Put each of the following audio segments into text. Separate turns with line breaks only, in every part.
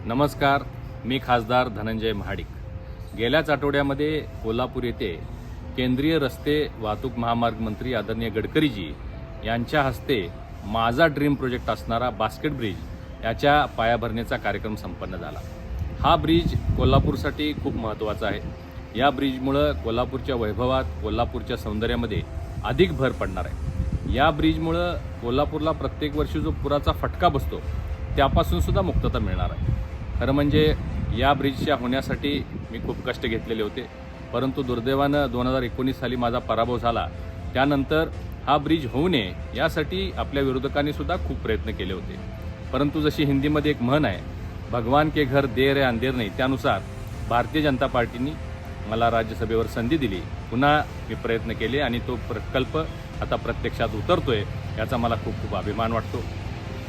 नमस्कार, मी खासदार धनंजय महाडिक। गेल्याच आठवड्यामध्ये कोल्हापूर येथे केंद्रीय रस्ते वाहतूक महामार्ग मंत्री आदरणीय गडकरीजी यांच्या हस्ते माझा ड्रीम प्रोजेक्ट असणारा बास्केट ब्रिज याच्या पायाभरणीचा कार्यक्रम संपन्न झाला। हा ब्रिज कोल्हापूरसाठी खूप महत्त्वाचा आहे। या ब्रिजमुळे कोल्हापूरच्या वैभवात, कोल्हापूरच्या सौंदर्यामध्ये अधिक भर पडणार आहे। या ब्रिजमुळे कोल्हापूरला प्रत्येक वर्षी जो पुराचा फटका बसतो त्यापासून सुद्धा मुक्तता मिळणार आहे। खरं म्हणजे या ब्रिजच्या होण्यासाठी मी खूप कष्ट घेतलेले होते, परंतु दुर्दैवानं 2019 साली माझा पराभव झाला। त्यानंतर हा ब्रिज होऊ नये यासाठी आपल्या विरोधकांनी सुद्धा खूप प्रयत्न केले होते, परंतु जशी हिंदीमध्ये एक म्हण आहे, भगवान के घर देर है अंधेर नहीं, त्यानुसार भारतीय जनता पार्टीने मला राज्यसभेवर संधी दिली। पुन्हा मी प्रयत्न केले आणि तो प्रकल्प आता प्रत्यक्षात उतरतोय, याचा मला खूप खूप अभिमान वाटतो।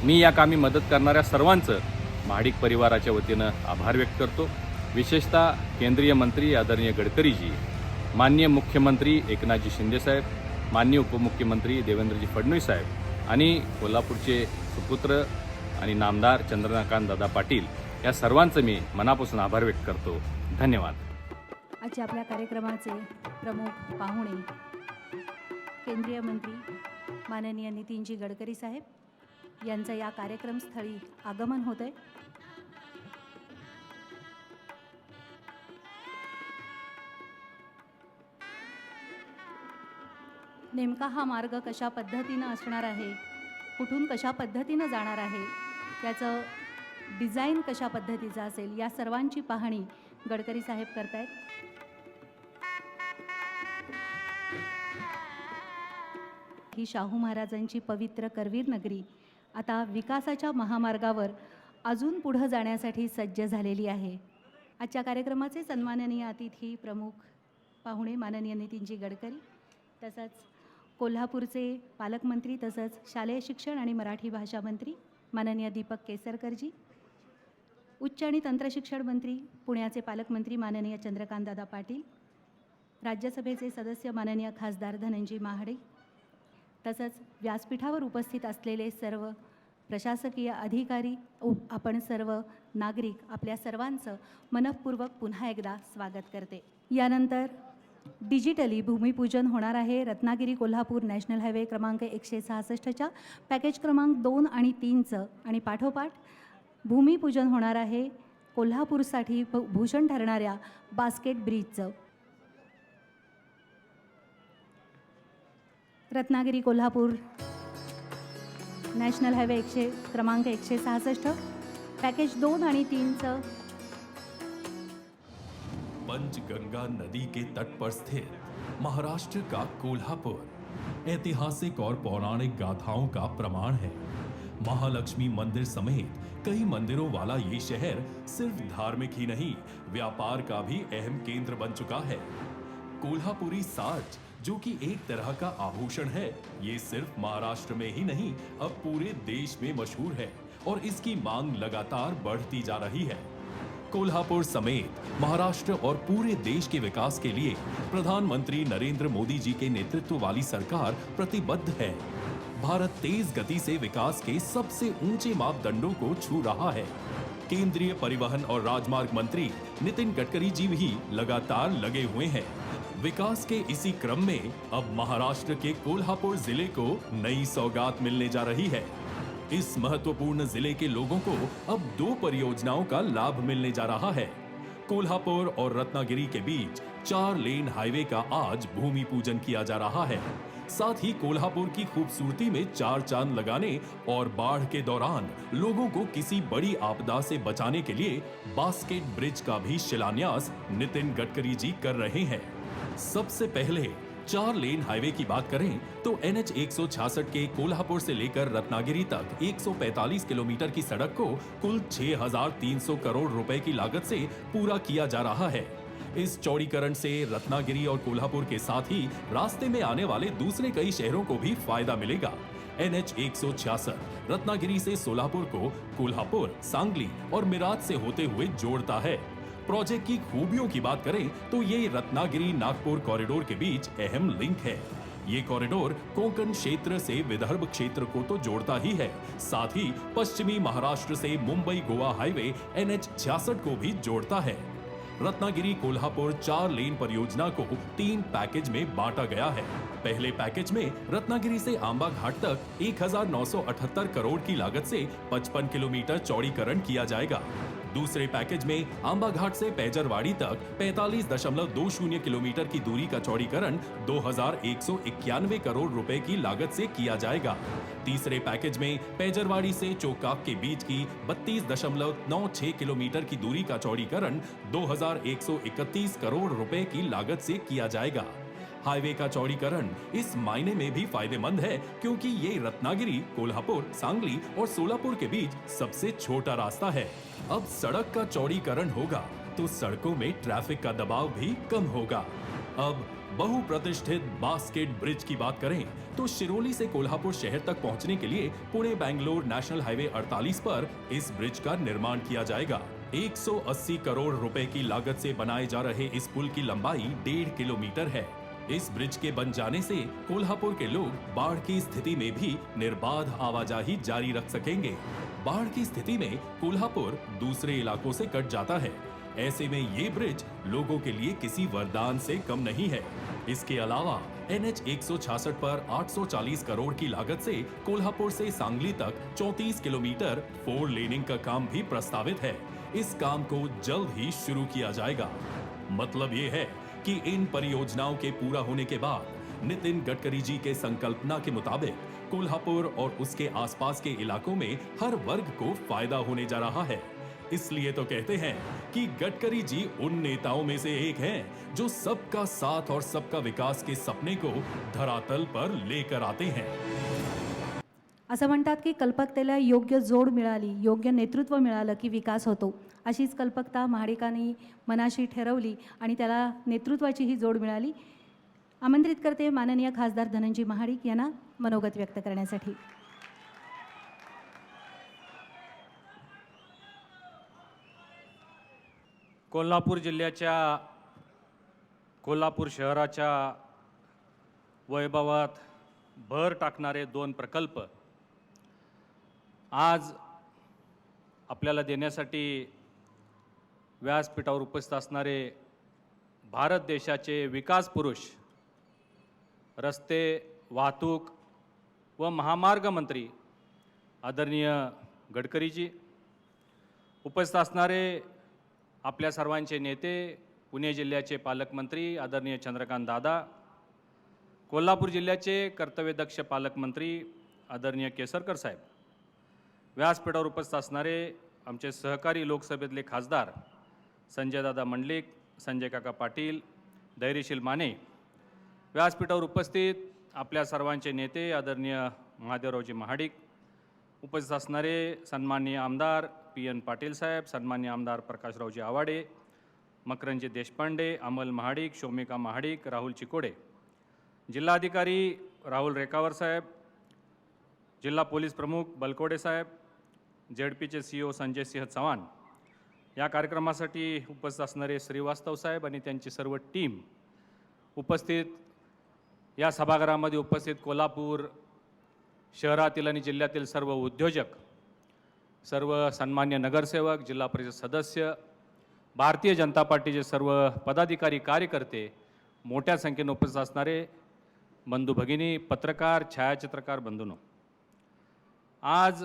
मी या कामी मदत करणाऱ्या सर्वांचं महाडिक परिवाराच्या वतीनं आभार व्यक्त करतो। विशेषतः केंद्रीय मंत्री आदरणीय गडकरीजी, माननीय मुख्यमंत्री एकनाथजी शिंदेसाहेब, माननीय उपमुख्यमंत्री देवेंद्रजी फडणवीस साहेब आणि कोल्हापूरचे सुपुत्र आणि नामदार चंद्रकांत दादा पाटील या सर्वांचं मी मनापासून आभार व्यक्त करतो। धन्यवाद।
आजच्या आपल्या कार्यक्रमाचे प्रमुख पाहुणे केंद्रीय मंत्री माननीय नितीनजी गडकरी साहेब यांचं या कार्यक्रमस्थळी आगमन होतंय। नेमका हा मार्ग कशा पद्धतीनं असणार आहे, कुठून कशा पद्धतीनं जाणार आहे, त्याचं डिझाईन कशा पद्धतीचं असेल, या सर्वांची पाहणी गडकरी साहेब करतायत। ही शाहू महाराजांची पवित्र करवीर नगरी आता विकासाच्या महामार्गावर अजून पुढे जाण्यासाठी सज्ज झालेली आहे। आजच्या कार्यक्रमाचे सन्माननीय अतिथी प्रमुख पाहुणे माननीय नितीनजी गडकरी, तसंच कोल्हापूरचे पालकमंत्री तसंच शालेय शिक्षण आणि मराठी भाषा मंत्री माननीय दीपक केसरकरजी, उच्च आणि तंत्रशिक्षण मंत्री पुण्याचे पालकमंत्री माननीय चंद्रकांत दादा पाटील, राज्यसभेचे सदस्य माननीय खासदार धनंजय महाडिक, तसंच व्यासपीठावर उपस्थित असलेले सर्व प्रशासकीय अधिकारी, आपण सर्व नागरिक, आपल्या सर्वांचं मनःपूर्वक पुन्हा एकदा स्वागत करते। यानंतर डिजिटली भूमिपूजन होणार आहे रत्नागिरी कोल्हापूर नॅशनल हायवे क्रमांक 166च्या पॅकेज क्रमांक 2 आणि 3चं, आणि पाठोपाठ भूमिपूजन होणार आहे कोल्हापूरसाठी भूषण ठरणाऱ्या बास्केट ब्रिजचं। रत्नागिरी कोल्हापूर नॅशनल हायवे क्रमांक 166 पॅकेज 2 आणि 3चं।
पंचगंगा नदी के तट पर स्थित महाराष्ट्र का कोल्हापुर ऐतिहासिक और पौराणिक गाथाओं का प्रमाण है। महालक्ष्मी मंदिर समेत कई मंदिरों वाला ये शहर सिर्फ धार्मिक ही नहीं, व्यापार का भी अहम केंद्र बन चुका है। कोल्हापुरी साज, जो कि एक तरह का आभूषण है, ये सिर्फ महाराष्ट्र में ही नहीं, अब पूरे देश में मशहूर है और इसकी मांग लगातार बढ़ती जा रही है। कोल्हापुर समेत महाराष्ट्र और पूरे देश के विकास के लिए प्रधानमंत्री नरेंद्र मोदी जी के नेतृत्व वाली सरकार प्रतिबद्ध है। भारत तेज गति से विकास के सबसे ऊंचे मापदंडों को छू रहा है। केंद्रीय परिवहन और राजमार्ग मंत्री नितिन गडकरी जी भी लगातार लगे हुए हैं। विकास के इसी क्रम में अब महाराष्ट्र के कोल्हापुर जिले को नई सौगात मिलने जा रही है। इस महत्वपूर्ण जिले के लोगों को अब 2 परियोजनाओं का लाभ मिलने जा रहा है। कोल्हापुर और रत्नागिरी के बीच 4 लेन हाईवे का आज भूमि पूजन किया जा रहा है। साथ ही कोल्हापुर की खूबसूरती में 4 चांद लगाने और बाढ़ के दौरान लोगों को किसी बड़ी आपदा से बचाने के लिए बास्केट ब्रिज का भी शिलान्यास नितिन गडकरी जी कर रहे हैं। सबसे पहले 4 लेन हाईवे की बात करें तो NH 166 के कोल्हापुर से लेकर रत्नागिरी तक 145 किलोमीटर की सड़क को कुल 6,300 करोड़ रुपए की लागत से पूरा किया जा रहा है। इस चौड़ीकरण से रत्नागिरी और कोल्हापुर के साथ ही रास्ते में आने वाले दूसरे कई शहरों को भी फायदा मिलेगा। NH 166 रत्नागिरी से सोलापुर को कोल्हापुर, सांगली और मिराज से होते हुए जोड़ता है। प्रोजेक्ट की खूबियों की बात करें तो ये रत्नागिरी नागपुर कॉरिडोर के बीच अहम लिंक है। ये कॉरिडोर कोंकण क्षेत्र से विदर्भ क्षेत्र को तो जोड़ता ही है, साथ ही पश्चिमी महाराष्ट्र से मुंबई गोवा हाईवे NH 66 को भी जोड़ता है। रत्नागिरी कोल्हापुर 4 लेन परियोजना को 3 पैकेज में बांटा गया है। पहले पैकेज में रत्नागिरी से आंबा घाट तक 1978 करोड़ की लागत से 55 किलोमीटर चौड़ीकरण किया जाएगा। दूसरे पैकेज में आंबा घाट से पैजरवाड़ी तक 45.20 किलोमीटर की दूरी का चौड़ीकरण 2191 करोड़ रुपए की लागत से किया जाएगा। तीसरे पैकेज में पैजरवाड़ी से चोकाक के बीच की 32.96 किलोमीटर की दूरी का चौड़ीकरण 2131 करोड़ रुपए की लागत से किया जाएगा। हाईवे का चौड़ीकरण इस मायने में भी फायदेमंद है क्योंकि ये रत्नागिरी, कोल्हापुर, सांगली और सोलापुर के बीच सबसे छोटा रास्ता है। अब सड़क का चौड़ीकरण होगा तो सड़कों में ट्रैफिक का दबाव भी कम होगा। अब बहुप्रतिष्ठित बास्केट ब्रिज की बात करें तो शिरोली से कोल्हापुर शहर तक पहुंचने के लिए पुणे बेंगलोर नेशनल हाईवे 48 पर इस ब्रिज का निर्माण किया जाएगा। 180 करोड़ रुपए की लागत से बनाए जा रहे इस पुल की लंबाई 1.5 किलोमीटर है। इस ब्रिज के बन जाने से कोल्हापुर के लोग बाढ़ की स्थिति में भी निर्बाध आवाजाही जारी रख सकेंगे। बाढ़ की स्थिति में कोल्हापुर दूसरे इलाकों से कट जाता है। ऐसे में ये ब्रिज लोगों के लिए किसी वरदान से कम नहीं है। इसके अलावा NH 166 पर 840 करोड़ की लागत से कोल्हापुर से सांगली तक 34 किलोमीटर 4 लेनिंग का काम भी प्रस्तावित है। इस काम को जल्द ही शुरू किया जाएगा। मतलब ये है कि इन परियोजनाओं के पूरा होने के बाद नितिन गडकरी जी के संकल्पना के मुताबिक कोल्हापुर और उसके आसपास के इलाकों में हर वर्ग को फायदा होने जा रहा है। इसलिए तो कहते हैं कि गडकरी जी उन नेताओं में से एक हैं जो सबका साथ और सबका विकास के सपने को धरातल पर लेकर आते हैं।
असं म्हणतात की कल्पकतेला योग्य जोड मिळाली, योग्य नेतृत्व मिळालं की विकास होतो। अशीच कल्पकता महाडिकांनी मनाशी ठरवली आणि त्याला नेतृत्वाची ही जोड मिळाली। आमंत्रित करते माननीय खासदार धनंजय महाडिक यांना मनोगत व्यक्त करण्यासाठी।
कोल्हापूर जिल्ह्याच्या कोल्हापूर शहराच्या वैभवात भर टाकणारे 2 प्रकल्प आज आपल्याला देण्यासाठी व्यासपीठावर उपस्थित असणारे भारत देशाचे विकास पुरुष, रस्ते वाहतूक व महामार्ग मंत्री आदरणीय गडकरीजी, उपस्थित असणारे आपल्या सर्वांचे नेते, पुणे जिल्ह्याचे पालकमंत्री आदरणीय चंद्रकांत दादा, कोल्हापूर जिल्ह्याचे कर्तव्यदक्ष पालकमंत्री आदरणीय केसरकर साहेब, व्यासपीठावर उपस्थित असणारे आमचे सहकारी लोकसभेतले खासदार संजयदादा मंडलिक, संजय काका पाटील, धैर्यशील माने, व्यासपीठावर उपस्थित आपल्या सर्वांचे नेते आदरणीय महादेवरावजी महाडिक, उपस्थित असणारे सन्माननीय आमदार PN पाटील साहेब, सन्माननीय आमदार प्रकाशरावजी आवाडे, मकरंजी देशपांडे, अमल महाडिक, शोमिका महाडिक, राहुल चिकोडे, जिल्हाधिकारी राहुल रेखावर साहेब, जिल्हा पोलीस प्रमुख बलकोडे साहेब, ZPचे CEO संजय सिंह चव्हाण, या कार्यक्रमासाठी उपस्थित असणारे श्रीवास्तव साहेब आणि त्यांची सर्व टीम, उपस्थित या सभागृहामध्ये उपस्थित कोल्हापूर शहरातील आणि जिल्ह्यातील सर्व उद्योजक, सर्व सन्मान्य नगरसेवक, जिल्हा परिषद सदस्य, भारतीय जनता पार्टीचे सर्व पदाधिकारी, कार्यकर्ते, मोठ्या संख्येने उपस्थित असणारे बंधू भगिनी, पत्रकार, छायाचित्रकार बंधूंनो, आज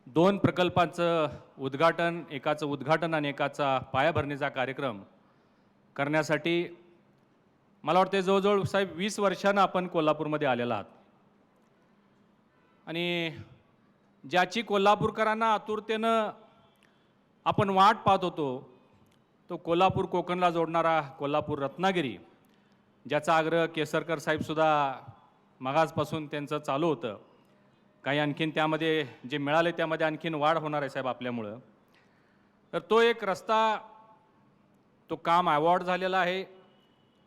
2 प्रकल्पांचं उद्घाटन, एकाचं उद्घाटन आणि एकाचा पायाभरणीचा कार्यक्रम करण्यासाठी मला वाटते जवळजवळ साहेब 20 वर्षांना आपण कोल्हापूरमध्ये आलेला आहात आणि ज्याची कोल्हापूरकरांना आतुरतेनं आपण वाट पाहत होतो तो कोल्हापूर कोकणला जोडणारा कोल्हापूर रत्नागिरी, ज्याचा आग्रह केसरकर साहेबसुद्धा मगाचपासून त्यांचं चालू होतं। काही आणखीन त्यामध्ये जे मिळाले त्यामध्ये आणखीन वाढ होणार आहे साहेब आपल्यामुळं। तर तो एक रस्ता, तो काम अवॉर्ड झालेला आहे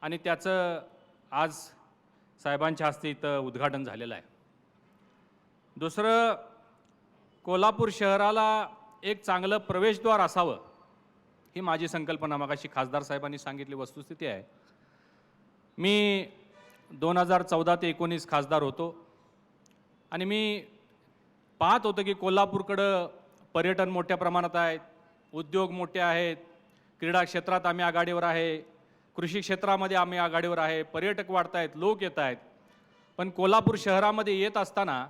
आणि त्याचं आज साहेबांच्या हस्ते इथं उद्घाटन झालेलं आहे। दुसरं, कोल्हापूर शहराला एक चांगलं प्रवेशद्वार असावं ही माझी संकल्पना, मगाशी खासदार साहेबांनी सांगितली वस्तुस्थिती आहे। मी 2014 ते 19 खासदार होतो आणि मी पाहत होतो की कोल्हापूरकडं पर्यटन मोठ्या प्रमाणात आहेत, उद्योग मोठे आहेत, क्रीडा क्षेत्रात आम्ही आघाडीवर आहे, कृषी क्षेत्रामध्ये आम्ही आघाडीवर आहे, पर्यटक वाढत आहेत, लोक येत आहेत. पण कोल्हापूर शहरामध्ये येत असताना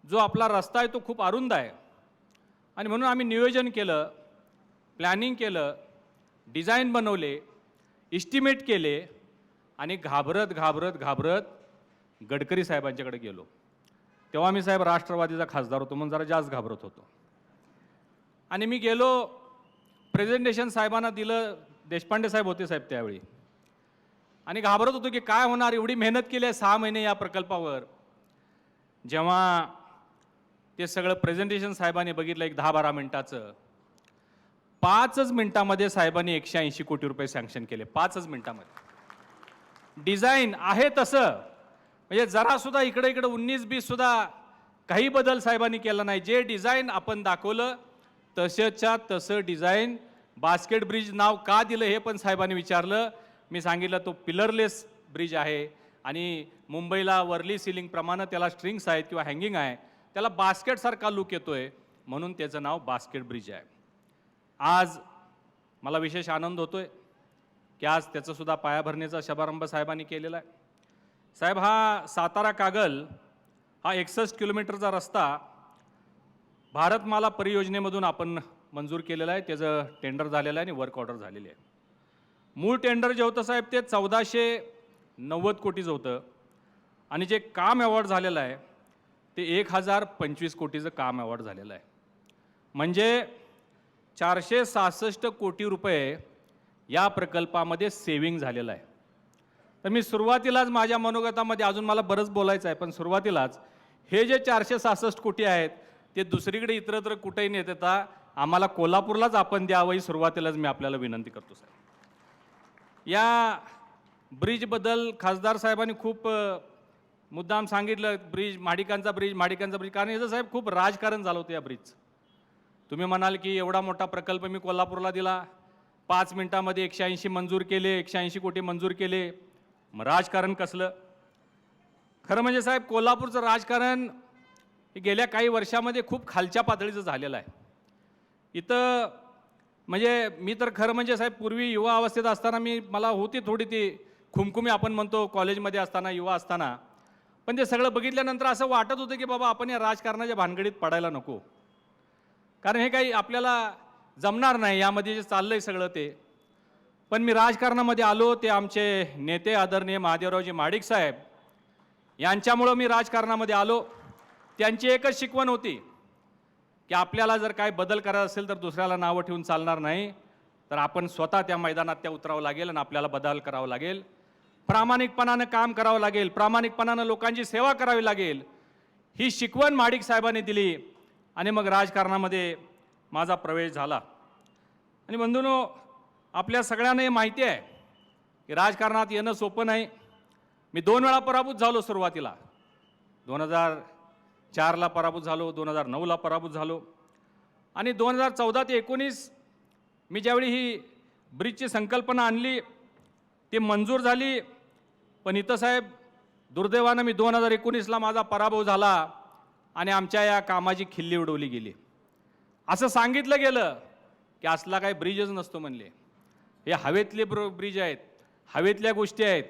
जो आपला रस्ता आहे तो खूप अरुंद आहे आणि म्हणून आम्ही नियोजन केलं, प्लॅनिंग केलं, डिझाईन बनवले, इस्टिमेट केले आणि घाबरत गडकरी साहेबांच्याकडे गेलो. तेव्हा मी साहेब राष्ट्रवादीचा खासदार होतो म्हणून जरा जास्त घाबरत होतो. आणि मी गेलो, प्रेझेंटेशन साहेबांना दिलं, देशपांडे साहेब होते साहेब त्यावेळी, आणि घाबरत होतो की काय होणार, एवढी मेहनत केली आहे 6 महिने या प्रकल्पावर. जेव्हा ते सगळं प्रेझेंटेशन साहेबांनी बघितलं एक 10-12 मिनिटाचं, 5च मिनिटामध्ये साहेबांनी 180 कोटी रुपये सँक्शन केले. 5च मिनिटामध्ये डिझाईन आहे तसं, म्हणजे जरासुद्धा इकडे 19-20 सुद्धा काही बदल साहेबांनी केला नाही. जे डिझाईन आपण दाखवलं तसंच्या तसं डिझाईन. बास्केट ब्रिज नाव का दिलं हे पण साहेबांनी विचारलं. मी सांगितलं तो पिलरलेस ब्रिज आहे आणि मुंबईला वर्ली सिलिंग प्रमाणे त्याला स्ट्रिंग्स आहेत किंवा हँगिंग आहे, त्याला बास्केटसारखा लुक येतोय म्हणून त्याचं नाव बास्केट ब्रिज आहे. आज मला विशेष आनंद होतोय की आज त्याचं सुद्धा पायाभरणीचा शुभारंभ साहेबांनी केलेला आहे. साहेब, हा सातारा कागल हा 61 किलोमीटरचा रस्ता भारतमाला परियोजनेमधून आपण मंजूर केलेला आहे. त्याचं टेंडर झालेलं आहे आणि वर्क ऑर्डर झालेली आहे. मूळ टेंडर जे होतं साहेब ते 1490 कोटीचं होतं आणि जे काम अवॉर्ड झालेलं आहे ते 1025 कोटीचं काम अवॉर्ड झालेलं आहे. म्हणजे 466 कोटी रुपये या प्रकल्पामध्ये सेव्हिंग झालेलं आहे. तर मी सुरुवातीलाच माझ्या मनोगतामध्ये, अजून मला बरंच बोलायचं आहे, पण सुरुवातीलाच हे जे 466 कोटी आहेत ते दुसरीकडे इतरत्र कुठेही नेत येता आम्हाला कोल्हापूरलाच आपण द्यावं ही सुरुवातीलाच मी आपल्याला विनंती करतो साहेब. या ब्रिजबद्दल खासदार साहेबांनी खूप मुद्दाम सांगितलं, माडिकांचा ब्रिज, कारण याचं साहेब खूप राजकारण झालं होतं या ब्रिजचं. तुम्ही म्हणाल की एवढा मोठा प्रकल्प मी कोल्हापूरला दिला, 5 मिनिटामध्ये 180 मंजूर केले, 180 कोटी मंजूर केले, मग राजकारण कसलं? खरं म्हणजे साहेब कोल्हापूरचं राजकारण हे गेल्या काही वर्षामध्ये खूप खालच्या पातळीचं झालेलं आहे. इथं म्हणजे मी तर खरं म्हणजे साहेब पूर्वी युवा अवस्थेत असताना मला होती थोडी ती खुमखुमी, आपण म्हणतो कॉलेजमध्ये असताना, युवा असताना, पण ते सगळं बघितल्यानंतर असं वाटत होतं की बाबा आपण या राजकारणाच्या भानगडीत पडायला नको, कारण हे काही आपल्याला जमणार नाही यामध्ये जे चाललंय सगळं ते. पण मी राजकारणामध्ये आलो ते आमचे नेते आदरणीय महादेवरावजी महाडिक साहेब यांच्यामुळं मी राजकारणामध्ये आलो. त्यांची एकच शिकवण होती की आपल्याला जर काय बदल करायचा असेल तर दुसऱ्याला नावं ठेवून चालणार नाही, तर आपण स्वतः त्या मैदानात उतरावं लागेल आणि आपल्याला बदल करावा लागेल, प्रामाणिकपणानं काम करावं लागेल, प्रामाणिकपणानं लोकांची सेवा करावी लागेल. ही शिकवण महाडिक साहेबांनी दिली आणि मग राजकारणामध्ये माझा प्रवेश झाला. आणि बंधूंनो, आपल्या सगळ्यांना हे माहिती आहे की राजकारणात येणं सोपं नाही. मी 2 वेळा पराभूत झालो. सुरुवातीला 2004ला पराभूत झालो, 2009ला पराभूत झालो आणि 2014 ते 19 मी ज्यावेळी ही ब्रिजची संकल्पना आणली ती मंजूर झाली. पण इथं साहेब दुर्दैवानं मी 2019ला माझा पराभव झाला आणि आमच्या या कामाची खिल्ली उडवली गेली. असं सांगितलं गेलं की असला काही ब्रिजच नसतो म्हणले. हे हवेतले ब्रिज आहेत, हवेतल्या गोष्टी आहेत.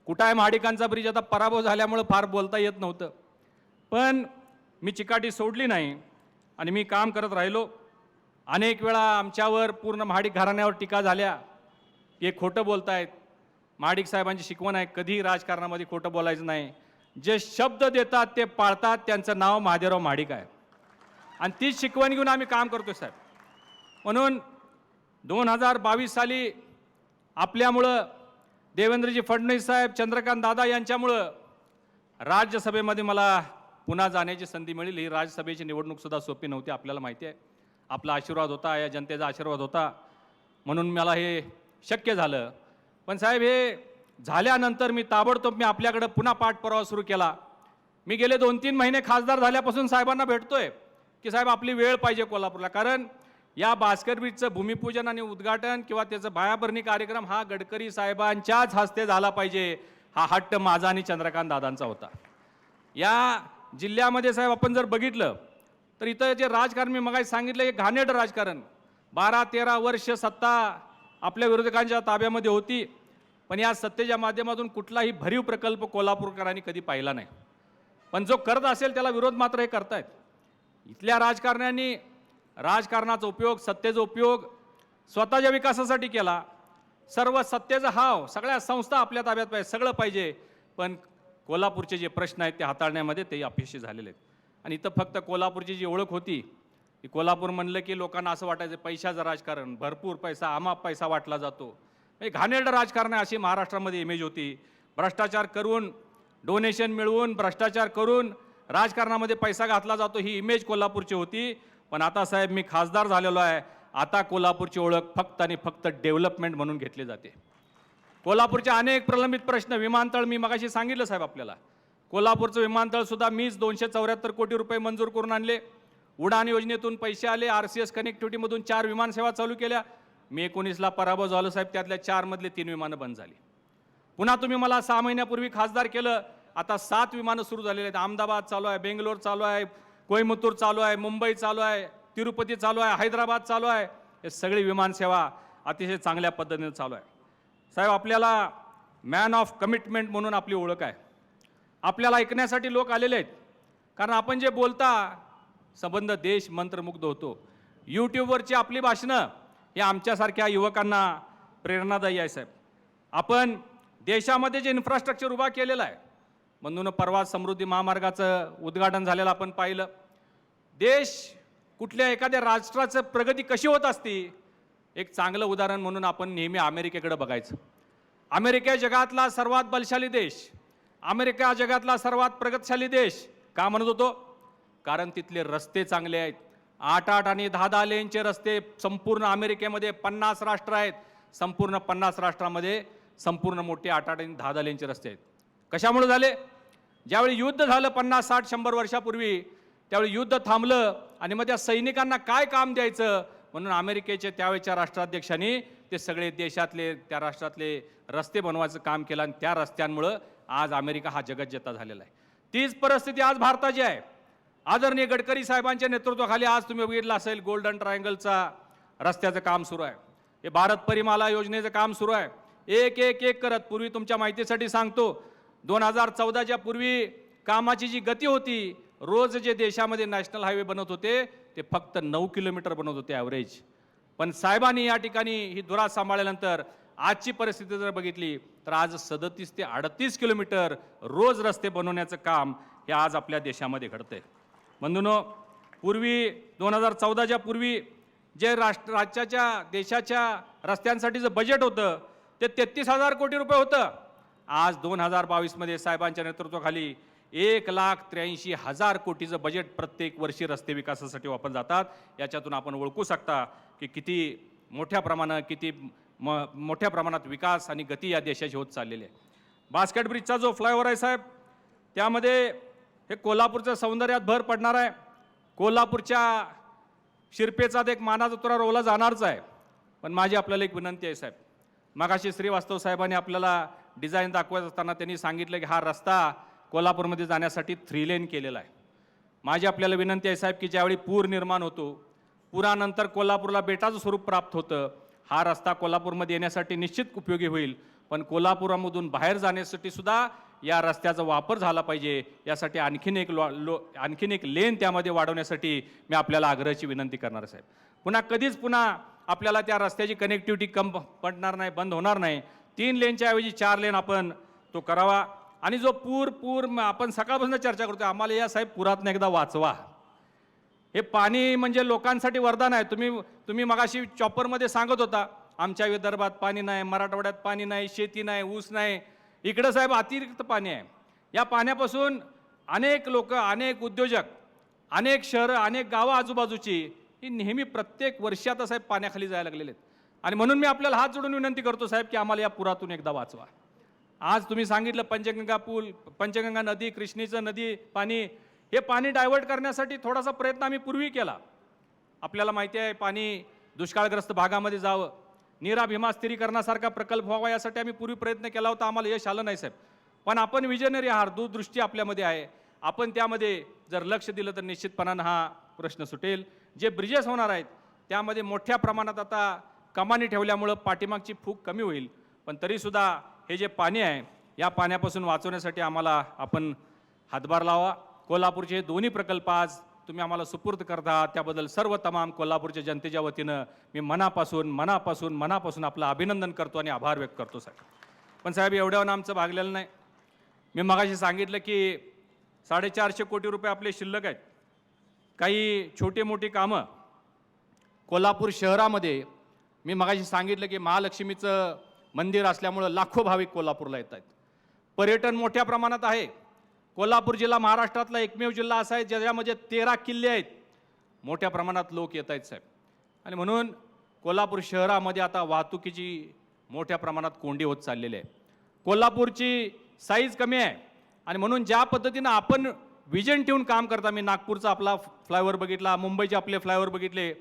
कुठं आहे महाडिकांचा ब्रिज? आता पराभव झाल्यामुळं फार बोलता येत नव्हतं, पण मी चिकाटी सोडली नाही आणि मी काम करत राहिलो. अनेक वेळा आमच्यावर, पूर्ण महाडिक घराण्यावर टीका झाल्या की हे खोटं बोलतायत. महाडिक साहेबांची शिकवण आहे, कधीही राजकारणामध्ये खोटं बोलायचं नाही. जे शब्द देतात ते पाळतात, त्यांचं नाव महादेवराव महाडिक आहे आणि तीच शिकवण घेऊन आम्ही काम करतोय साहेब. म्हणून 2022 साली आपल्यामुळं, देवेंद्रजी फडणवीस साहेब, चंद्रकांत दादा यांच्यामुळं राज्यसभेमध्ये मला पुन्हा जाण्याची संधी मिळेल. ही राज्यसभेची निवडणूकसुद्धा सोपी नव्हती, आपल्याला माहिती आहे. आपला आशीर्वाद होता, या जनतेचा आशीर्वाद होता, म्हणून मला हे शक्य झालं. पण साहेब हे झाल्यानंतर मी ताबडतोब आपल्याकडं पुन्हा पाठपुरावा सुरू केला. मी गेले 2-3 महिने खासदार झाल्यापासून साहेबांना भेटतोय की साहेब आपली वेळ पाहिजे कोल्हापूरला, कारण या बास्केट ब्रिजचं भूमिपूजन आणि उद्घाटन किंवा त्याचं पायाभरणी कार्यक्रम हा गडकरी साहेबांच्याच हस्ते झाला पाहिजे. हा हट्ट माझा आणि चंद्रकांत दादांचा होता. या जिल्ह्यामध्ये साहेब आपण जर बघितलं तर इथं जे राजकारण मी मगाशी सांगितलं हे घाणेरडं राजकारण, 12-13 वर्ष सत्ता आपल्या विरोधकांच्या ताब्यामध्ये होती, पण या सत्तेच्या माध्यमातून कुठलाही भरीव प्रकल्प कोल्हापूरकरांनी कधी पाहिला नाही. पण जो करत असेल त्याला विरोध मात्र हे करतायत. इथल्या राजकारण्यांनी राजकारणाचा उपयोग, सत्तेचा उपयोग स्वतःच्या विकासासाठी केला. सर्व सत्तेचा हाव, सगळ्या संस्था आपल्या ताब्यात पाहिजे, सगळं पाहिजे, पण कोल्हापूरचे जे प्रश्न आहेत ते हाताळण्यामध्ये ते अपयशी झालेले आहेत. आणि इथं फक्त कोल्हापूरची जी ओळख होती की कोल्हापूर म्हणलं की लोकांना असं वाटायचं पैशाचं राजकारण, भरपूर पैसा, अमाप पैसा वाटला जातो, हे घाणेरडं राजकारण आहे अशी महाराष्ट्रामध्ये इमेज होती. भ्रष्टाचार करून, डोनेशन मिळवून, भ्रष्टाचार करून राजकारणामध्ये पैसा घातला जातो ही इमेज कोल्हापूरची होती. पण आता साहेब मी खासदार झालेलो आहे, आता कोल्हापूरची ओळख फक्त आणि फक्त डेव्हलपमेंट म्हणून घेतली जाते. कोल्हापूरचे अनेक प्रलंबित प्रश्न, विमानतळ मी मगाशी सांगितलं साहेब आपल्याला, कोल्हापूरचं विमानतळ सुद्धा मीच 274 कोटी रुपये मंजूर करून आणले. उडान योजनेतून पैसे आले, RCS कनेक्टिव्हिटीमधून 4 विमानसेवा चालू केल्या. मी 19ला पराभव झालो साहेब, त्यातल्या 4 मधले 3 विमानं बंद झाली. पुन्हा तुम्ही मला 6 महिन्यापूर्वी खासदार केलं, आता 7 विमानं सुरू झालेले आहेत. अहमदाबाद चालू आहे, बेंगलोर चालू आहे, कोईमतूर चालू आहे, मुंबई चालू आहे, तिरुपती चालू आहे, हैदराबाद चालू आहे. हे सगळी विमानसेवा अतिशय चांगल्या पद्धतीने चालू आहे. साहेब आपल्याला मॅन ऑफ कमिटमेंट म्हणून आपली ओळख आहे. आपल्याला ऐकण्यासाठी लोक आलेले आहेत, कारण आपण जे बोलता संबंध देश मंत्रमुग्ध होतो. यूट्यूबवरची आपली भाषणं हे आमच्यासारख्या युवकांना प्रेरणादायी आहे साहेब. आपण देशामध्ये जे इन्फ्रास्ट्रक्चर उभा केलेलं आहे, म्हणून परवा समृद्धी महामार्गाचं उद्घाटन झालेलं आपण पाहिलं. देश कुठल्या एखाद्या राष्ट्राचं प्रगती कशी होत असती, एक चांगलं उदाहरण म्हणून आपण नेहमी अमेरिकेकडे बघायचं. अमेरिका जगातला सर्वात बलशाली देश, अमेरिका जगातला सर्वात प्रगतशाली देश का म्हणत होतो? कारण तिथले रस्ते चांगले आहेत. 8-8 आणि 10-10 लेनचे रस्ते संपूर्ण अमेरिकेमध्ये 50 राष्ट्र आहेत. संपूर्ण 50 राष्ट्रामध्ये संपूर्ण मोठे 8-8 आणि 10-10 लेनचे रस्ते आहेत. कशामुळे झाले? ज्यावेळी युद्ध झालं 50, 60, 100 वर्षापूर्वी, त्यावेळी युद्ध थांबलं आणि मग त्या सैनिकांना काय काम द्यायचं म्हणून अमेरिकेचे त्यावेळेच्या राष्ट्राध्यक्षांनी ते सगळे देशातले, त्या राष्ट्रातले रस्ते बनवायचं काम केलं आणि त्या रस्त्यांमुळं आज अमेरिका हा जगज्जेता झालेला आहे. तीच परिस्थिती आज भारताची आहे. आदरणीय गडकरी साहेबांच्या नेतृत्वाखाली आज तुम्ही बघितलं असेल गोल्डन ट्रायंगलचा रस्त्याचं काम सुरू आहे. हे भारत परिमाला योजनेचं काम सुरू आहे. एक करत, पूर्वी तुमच्या माहितीसाठी सांगतो, 2014च्या पूर्वी कामाची जी गती होती, रोज जे देशामध्ये नॅशनल हायवे बनत होते ते फक्त 9 किलोमीटर बनत होते ॲव्हरेज. पण साहेबांनी या ठिकाणी ही धुरा सांभाळल्यानंतर आजची परिस्थिती जर बघितली तर आज 37 ते 38 किलोमीटर रोज रस्ते बनवण्याचं काम हे आज आपल्या देशामध्ये घडतंय. म्हणून पूर्वी 2014च्या पूर्वी जे राज्याच्या देशाच्या रस्त्यांसाठीचं बजेट होतं ते 33,000 कोटी रुपये होतं. आज 2022मध्ये साहेबांच्या नेतृत्वाखाली 1,83,000 कोटीचं बजेट प्रत्येक वर्षी रस्ते विकासासाठी वापरलं जातात. याच्यातून आपण ओळखू शकता की किती मोठ्या प्रमाणात विकास आणि गती या देशाची होत चाललेली आहे. बास्केट ब्रिजचा जो फ्लायओव्हर आहे साहेब, त्यामध्ये हे कोल्हापूरच्या सौंदर्यात भर पडणार आहे. कोल्हापूरच्या शिरपेचा एक मानाचा तुरा रोवला जाणारच आहे. पण माझी आपल्याला एक विनंती आहे साहेब, मगाशी श्रीवास्तव साहेबांनी आपल्याला डिझाईन दाखवत असताना त्यांनी सांगितलं की हा रस्ता कोल्हापूरमध्ये जाण्यासाठी 3 लेन केलेला आहे. माझी आपल्याला विनंती आहे साहेब की ज्यावेळी पूर निर्माण होतो, पुरानंतर कोल्हापूरला बेटाचं स्वरूप प्राप्त होतं, हा रस्ता कोल्हापूरमध्ये येण्यासाठी निश्चित उपयोगी होईल. पण कोल्हापुरामधून बाहेर जाण्यासाठी सुद्धा या रस्त्याचा वापर झाला पाहिजे. यासाठी आणखीन एक लेन त्यामध्ये वाढवण्यासाठी मी आपल्याला आग्रहाची विनंती करणार साहेब. पुन्हा आपल्याला त्या रस्त्याची कनेक्टिव्हिटी पडणार नाही, बंद होणार नाही. 3 लेनच्या ऐवजी 4 लेन आपण तो करावा. आणि जो पूर आपण सकाळपासून चर्चा करतोय, आम्हाला या साहेब पुरातनं एकदा वाचवा. हे पाणी म्हणजे लोकांसाठी वरदान आहे. तुम्ही मगाशी चॉपरमध्ये सांगत होता आमच्या विदर्भात पाणी नाही, मराठवाड्यात पाणी नाही, शेती नाही, ऊस नाही. इकडं साहेब अतिरिक्त पाणी आहे. या पाण्यापासून अनेक लोक, अनेक उद्योजक, अनेक शहरं, अनेक गावं आजूबाजूची ही नेहमी प्रत्येक वर्षी आता साहेब पाण्याखाली जायला लागलेले आहेत. आणि म्हणून मी आपल्याला हात जोडून विनंती करतो साहेब की आम्हाला या पुरातून एकदा वाचवा. आज तुम्ही सांगितलं पंचगंगा पूल, पंचगंगा नदी, कृष्णेचं नदी पाणी, हे पाणी डायव्हर्ट करण्यासाठी थोडासा प्रयत्न आम्ही पूर्वी केला. आपल्याला माहिती आहे पाणी दुष्काळग्रस्त भागामध्ये जावं, नीरा भीमा स्थिरीकरणासारखा प्रकल्प व्हावा यासाठी आम्ही पूर्वी प्रयत्न केला होता. आम्हाला यश आलं नाही साहेब. पण आपण विजनरी आहात, दूरदृष्टी आपल्यामध्ये आहे. आपण त्यामध्ये जर लक्ष दिलं तर निश्चितपणानं हा प्रश्न सुटेल. जे ब्रिजेस होणार आहेत त्यामध्ये मोठ्या प्रमाणात आता कमानी ठेवल्यामुळं पाठीमागची फूक कमी होईल. पण तरीसुद्धा हे जे पाणी आहे या पाण्यापासून वाचवण्यासाठी आम्हाला आपण हातभार लावा. कोल्हापूरचे हे दोन्ही प्रकल्प आज तुम्ही आम्हाला सुपूर्द करता त्याबद्दल सर्व तमाम कोल्हापूरच्या जनतेच्या वतीनं मी मनापासून आपलं अभिनंदन करतो आणि आभार व्यक्त करतो साहेब. पण साहेब एवढ्यावर आमचं भागलेलं नाही. मी मगाशी सांगितलं की 450 कोटी रुपये आपले शिल्लक आहेत. काही छोटी मोठी कामं कोल्हापूर शहरामध्ये मी मगाशी सांगितलं की महालक्ष्मीचं मंदिर असल्यामुळं लाखो भाविक कोल्हापूरला येत आहेत. पर्यटन मोठ्या प्रमाणात आहे. कोल्हापूर जिल्हा महाराष्ट्रातला एकमेव जिल्हा असा आहे ज्याच्यामध्ये 13 किल्ले आहेत. मोठ्या प्रमाणात लोक येत आहेत साहेब. आणि म्हणून कोल्हापूर शहरामध्ये आता वाहतुकीची मोठ्या प्रमाणात कोंडी होत चाललेली आहे. कोल्हापूरची साईज कमी आहे आणि म्हणून ज्या पद्धतीनं आपण विजन ठेवून काम करता, मी नागपूरचा आपला फ्लायओव्हर बघितला, मुंबईचे आपले फ्लायओव्हर बघितले,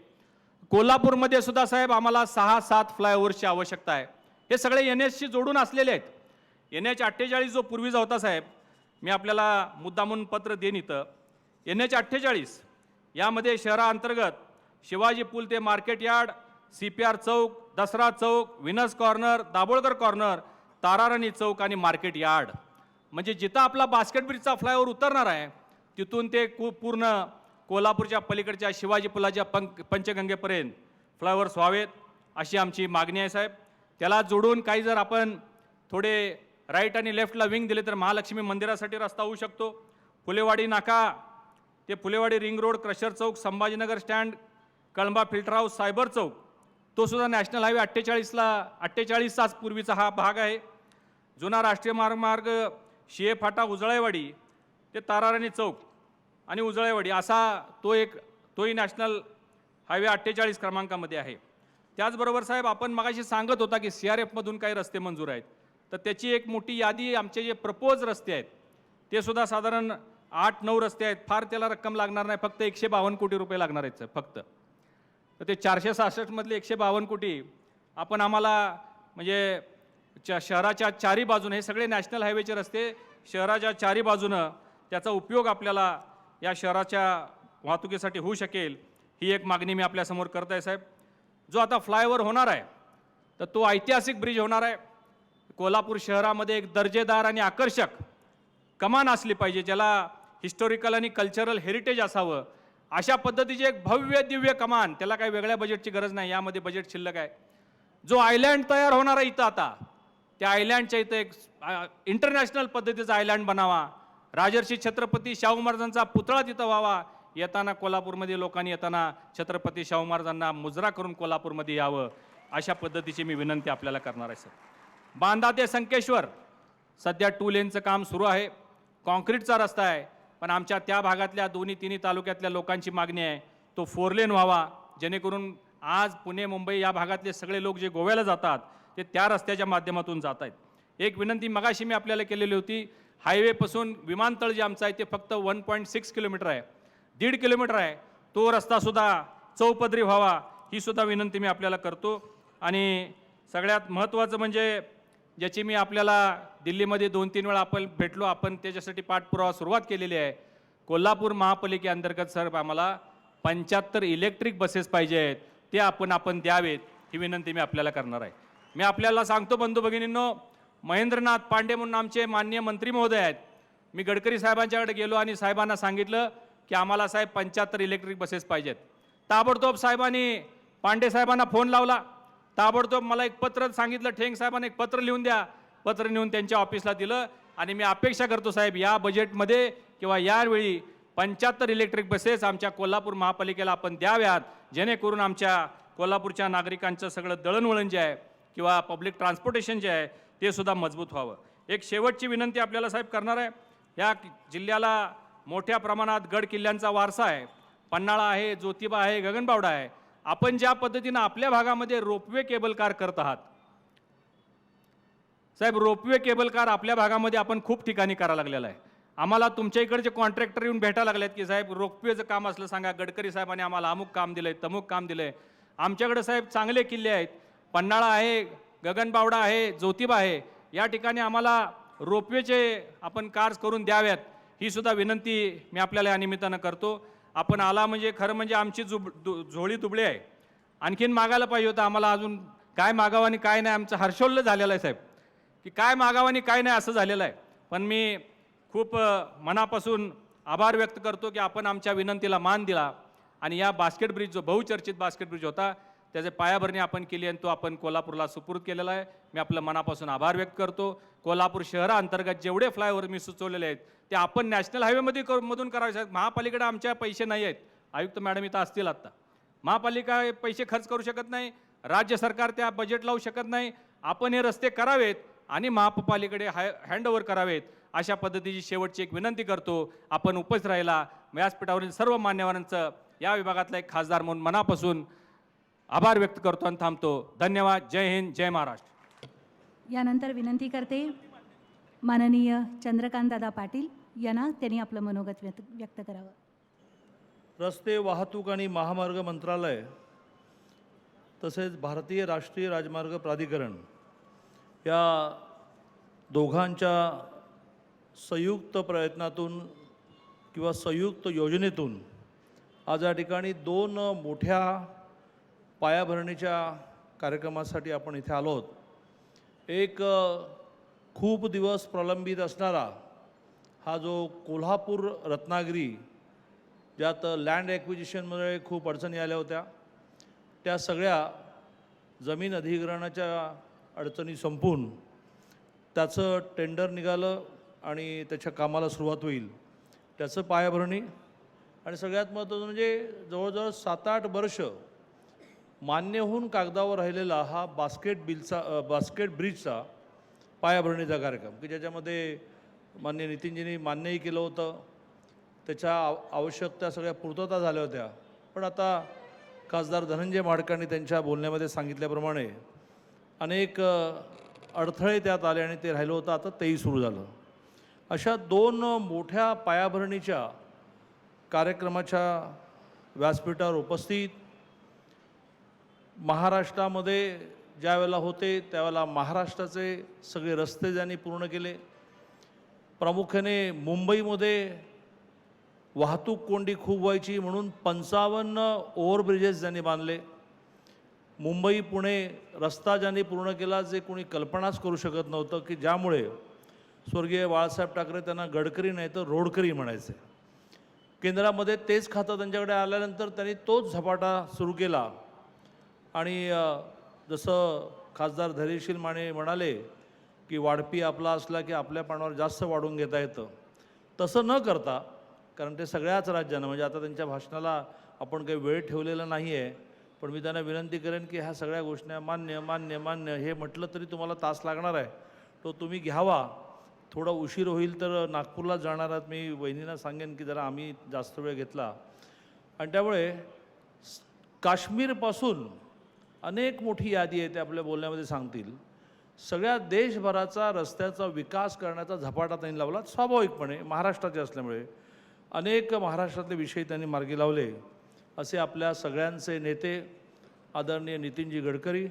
कोल्हापूरमध्ये सुद्धा साहेब आम्हाला 6-7 फ्लायओव्हरची आवश्यकता आहे. हे सगळे NHशी जोडून असलेले आहेत. NH 48 जो पूर्वीचा होता साहेब, मी आपल्याला मुद्दामून पत्र देईन इथं. NH 48 यामध्ये शहराअंतर्गत शिवाजी पूल ते market yard, CPR Chowk, Dasara Chowk, Venus corner, Dabholkar corner, Tararani Chowk आणि मार्केट यार्ड, म्हणजे जिथं आपला बास्केट ब्रिजचा फ्लायओव्हर उतरणार आहे तिथून ते पूर्ण कोल्हापूरच्या पलीकडच्या शिवाजी पुलाच्या पंचगंगेपर्यंत फ्लायओव्हर्स व्हावेत अशी आमची मागणी आहे साहेब. त्याला जोडून काही जर आपण थोडे राईट आणि लेफ्टला विंग दिले तर महालक्ष्मी मंदिरासाठी रस्ता होऊ शकतो. फुलेवाडी नाका ते Phulewadi ring road, crusher Chowk, Sambhajinagar stand, Kalamba filter house, cyber Chowk, तो सुद्धा नॅशनल हायवे 48चाच पूर्वीचा हा भाग आहे. जुना राष्ट्रीय मार्ग शिये फाटा, उजळाईवाडी ते ताराराणी चौक आणि उजळाईवाडी असा तोही नॅशनल हायवे 48 क्रमांकामध्ये आहे. त्याचबरोबर साहेब आपण मगाशी सांगत होता की CRFमधून काही रस्ते मंजूर आहेत, तर त्याची एक मोठी यादी आमचे जे प्रपोज रस्ते आहेत ते सुद्धा साधारण 8-9 रस्ते आहेत. फार त्याला रक्कम लागणार नाही, फक्त 152 कोटी रुपये लागणार आहेत फक्त. तर ते 466 मधले 152 कोटी आपण आम्हाला म्हणजे शहराच्या चारी बाजूने, हे सगळे नॅशनल हायवेचे रस्ते शहराच्या चारी बाजूनं त्याचा उपयोग आपल्याला या शहराच्या वाहतुकीसाठी होऊ शकेल, ही एक मागणी मी आपल्यासमोर करत आहे साहेब. जो आता फ्लायओव्हर होणार आहे तर तो ऐतिहासिक ब्रिज होणार आहे. कोल्हापूर शहरामध्ये एक दर्जेदार आणि आकर्षक कमान असली पाहिजे, ज्याला हिस्टॉरिकल आणि कल्चरल हेरिटेज असावं अशा पद्धतीची एक भव्य दिव्य कमान. त्याला काही वेगळ्या बजेटची गरज नाही, यामध्ये बजेट शिल्लक आहे. जो आयलँड तयार होणार आहे इथं आता, त्या आयलँडच्या इथं एक इंटरनॅशनल पद्धतीचा आयलँड बनावा. राजर्षी छत्रपती शाहू महाराजांचा पुतळा तिथं व्हावा. येताना कोल्हापूरमध्ये लोकांनी येताना छत्रपती शाहू महाराजांना मुजरा करून कोल्हापूरमध्ये यावं अशा पद्धतीची मी विनंती आपल्याला करणार आहे सर. बांधा ते संकेश्वर सध्या 2 लेनचं काम सुरू आहे. कॉन्क्रीटचा रस्ता आहे, पण आमच्या त्या भागातल्या तिन्ही तालुक्यातल्या लोकांची मागणी आहे तो 4 लेन व्हावा, जेणेकरून आज पुणे मुंबई या भागातले सगळे लोक जे गोव्याला जातात ते त्या रस्त्याच्या माध्यमातून जात आहेत. एक विनंती मगाशी मी आपल्याला केलेली होती, हायवेपासून विमानतळ जे आमचं आहे ते फक्त 1.6 किलोमीटर आहे, 1.5 किलोमीटर आहे, तो रस्तासुद्धा चौपदरी व्हावा ही सुद्धा विनंती मी आपल्याला करतो. आणि सगळ्यात महत्त्वाचं म्हणजे ज्याची मी आपल्याला दिल्लीमध्ये 2-3 वेळा आपण भेटलो, आपण त्याच्यासाठी पाठपुरावा सुरुवात केलेली आहे. कोल्हापूर महापालिकेअंतर्गत सर आम्हाला 75 इलेक्ट्रिक बसेस पाहिजे आहेत, ते आपण द्यावेत ही विनंती मी आपल्याला करणार आहे. मी आपल्याला सांगतो बंधू भगिनींनो, महेंद्रनाथ पांडे म्हणून आमचे माननीय मंत्री महोदय आहेत. मी गडकरी साहेबांच्याकडे गेलो आणि साहेबांना सांगितलं की आम्हाला साहेब 75 इलेक्ट्रिक बसेस पाहिजेत. ताबडतोब साहेबांनी पांडे साहेबांना फोन लावला, ताबडतोब मला एक पत्र सांगितलं, ठेंग साहेबांना एक पत्र लिहून द्या. पत्र लिहून त्यांच्या ऑफिसला दिलं आणि मी अपेक्षा करतो साहेब या बजेटमध्ये किंवा यावेळी 75 इलेक्ट्रिक बसेस आमच्या कोल्हापूर महापालिकेला आपण द्याव्यात, जेणेकरून आमच्या कोल्हापूरच्या नागरिकांचं सगळं दळणवळण जे आहे किंवा पब्लिक ट्रान्सपोर्टेशन जे आहे ते सुद्धा मजबूत व्हावं. एक शेवटची विनंती आपल्याला साहेब करणार आहे. या जिल्ह्याला मोठ्या प्रमाणात गड किल्ल्यांचा वारसा आहे. पन्हाळा आहे, ज्योतिबा आहे, गगनबावडा आहे. आपण ज्या पद्धतीनं आपल्या भागामध्ये रोपवे केबल कार करत आहात साहेब, रोपवे केबल कार आपल्या भागामध्ये आपण खूप ठिकाणी करायला लागलेला आहे. आम्हाला तुमच्या इकडचे कॉन्ट्रॅक्टर येऊन भेटायला लागलेत की साहेब रोपवेचं काम असलं सांगा, गडकरी साहेबांनी आम्हाला अमुक काम दिलंय, तमुक काम दिलंय. आमच्याकडे साहेब चांगले किल्ले आहेत, पन्हाळा आहे, गगनबावडा आहे, ज्योतिबा आहे. या ठिकाणी आम्हाला रोपवेचे आपण कार्स करून द्याव्यात, ही सुद्धा विनंती मी आपल्याला या निमित्तानं करतो. आपण आला म्हणजे खरं म्हणजे आमची झोळी दुबळी आहे. आणखीन मागायला पाहिजे होतं आम्हाला, अजून काय मागावं आणि काय नाही. आमचं हर्षोल्लेस झालेलं आहे साहेब, की काय मागावं आणि काय नाही असं झालेलं आहे. पण मी खूप मनापासून आभार व्यक्त करतो की आपण आमच्या विनंतीला मान दिला आणि या बास्केट ब्रिज, जो बहुचर्चित बास्केट ब्रिज होता, त्याचे पायाभरणी आपण केली आणि तो आपण कोल्हापूरला सुपूर्द केलेला आहे. मी आपलं मनापासून आभार व्यक्त करतो. कोल्हापूर शहराअंतर्गत जेवढे फ्लायओव्हर मी सुचवलेले आहेत ते आपण नॅशनल हायवेमध्ये मधून करावे साहेब. महापालिकेकडे आमच्या पैसे नाही आहेत. आयुक्त मॅडम इथं असतील आत्ता. महापालिका पैसे खर्च करू शकत नाही, राज्य सरकार त्या बजेट लावू शकत नाही. आपण हे रस्ते करावेत आणि महापालिकेकडे हँडओव्हर करावेत, अशा पद्धतीची शेवटची एक विनंती करतो. आपण उपस्थित राहिला व्यासपीठावरील सर्व मान्यवरांचं या विभागातला एक खासदार म्हणून मनापासून आभार व्यक्त करतो आणि थांबतो. धन्यवाद. जय हिंद, जय महाराष्ट्र.
यानंतर विनंती करते माननीय चंद्रकांतदादा पाटील यांना, त्यांनी आपलं मनोगत व्यक्त करावं.
रस्ते वाहतूक आणि महामार्ग मंत्रालय तसेच भारतीय राष्ट्रीय राजमार्ग प्राधिकरण या दोघांच्या संयुक्त प्रयत्नातून किंवा संयुक्त योजनेतून आज या ठिकाणी 2 मोठ्या पायाभरणीच्या कार्यक्रमासाठी आपण इथे आलो आहोत. एक खूप दिवस प्रलंबित असणारा हा जो कोल्हापूर रत्नागिरी, ज्यात लँड ॲक्विजिशनमुळे खूप अडचणी आल्या होत्या, त्या सगळ्या जमीन अधिग्रहणाच्या अडचणी संपून त्याचं टेंडर निघालं आणि त्याच्या कामाला सुरुवात होईल, त्याचं पायाभरणी. आणि सगळ्यात महत्त्वाचं म्हणजे जवळजवळ 7-8 वर्ष मान्य होऊन कागदावर राहिलेला हा बास्केट ब्रिजचा पायाभरणीचा कार्यक्रम, की ज्याच्यामध्ये माननीय नितीनजींनी मान्यही केलं होतं. त्याच्या आवश्यक त्या सगळ्या पूर्तता झाल्या होत्या. पण आता खासदार धनंजय महाडकांनी त्यांच्या बोलण्यामध्ये सांगितल्याप्रमाणे अनेक अडथळे त्यात आले आणि ते राहिलं होतं. आता तेही सुरू झालं. अशा 2 मोठ्या पायाभरणीच्या कार्यक्रमाच्या व्यासपीठावर उपस्थित महाराष्ट्रामध्ये ज्या वेळेला होते त्यावेळेला महाराष्ट्राचे सगळे रस्ते ज्यांनी पूर्ण केले. प्रामुख्याने मुंबईमध्ये वाहतूक कोंडी खूप व्हायची म्हणून 55 ओव्हरब्रिजेस ज्यांनी बांधले. मुंबई पुणे रस्ता ज्यांनी पूर्ण केला, जे कोणी कल्पनाच करू शकत नव्हतं, की ज्यामुळे स्वर्गीय बाळासाहेब ठाकरे त्यांना गडकरी नाही तर रोडकरी म्हणायचे. केंद्रामध्ये तेच खातं त्यांच्याकडे आल्यानंतर त्यांनी तोच झपाटा सुरू केला. आणि जसं खासदार धैर्यशील माने म्हणाले की वाढपी आपला असला की आपल्या पाण्यावर जास्त वाढून घेता येतं, तसं न करता, कारण ते सगळ्याच राज्यांना, म्हणजे आता त्यांच्या भाषणाला आपण काही वेळ ठेवलेला नाही आहे, पण मी त्यांना विनंती करेन की ह्या सगळ्या गोष्टी मान्य मान्य मान्य हे म्हटलं तरी तुम्हाला तास लागणार आहे, तो तुम्ही घ्यावा. थोडा उशीर होईल तर नागपूरला जाणार आहात. मी वहिनींना सांगेन की जरा आम्ही जास्त वेळ घेतला. आणि त्यामुळे काश्मीरपासून अनेक मोठी यादी आहे, ते आपल्या बोलण्यामध्ये सांगतील. सगळ्या देशभराचा रस्त्याचा विकास करण्याचा झपाटा त्यांनी लावला. स्वाभाविकपणे महाराष्ट्राचे असल्यामुळे अनेक महाराष्ट्रातले विषय त्यांनी मार्गी लावले. असे आपल्या सगळ्यांचे नेते आदरणीय नितीनजी गडकरी.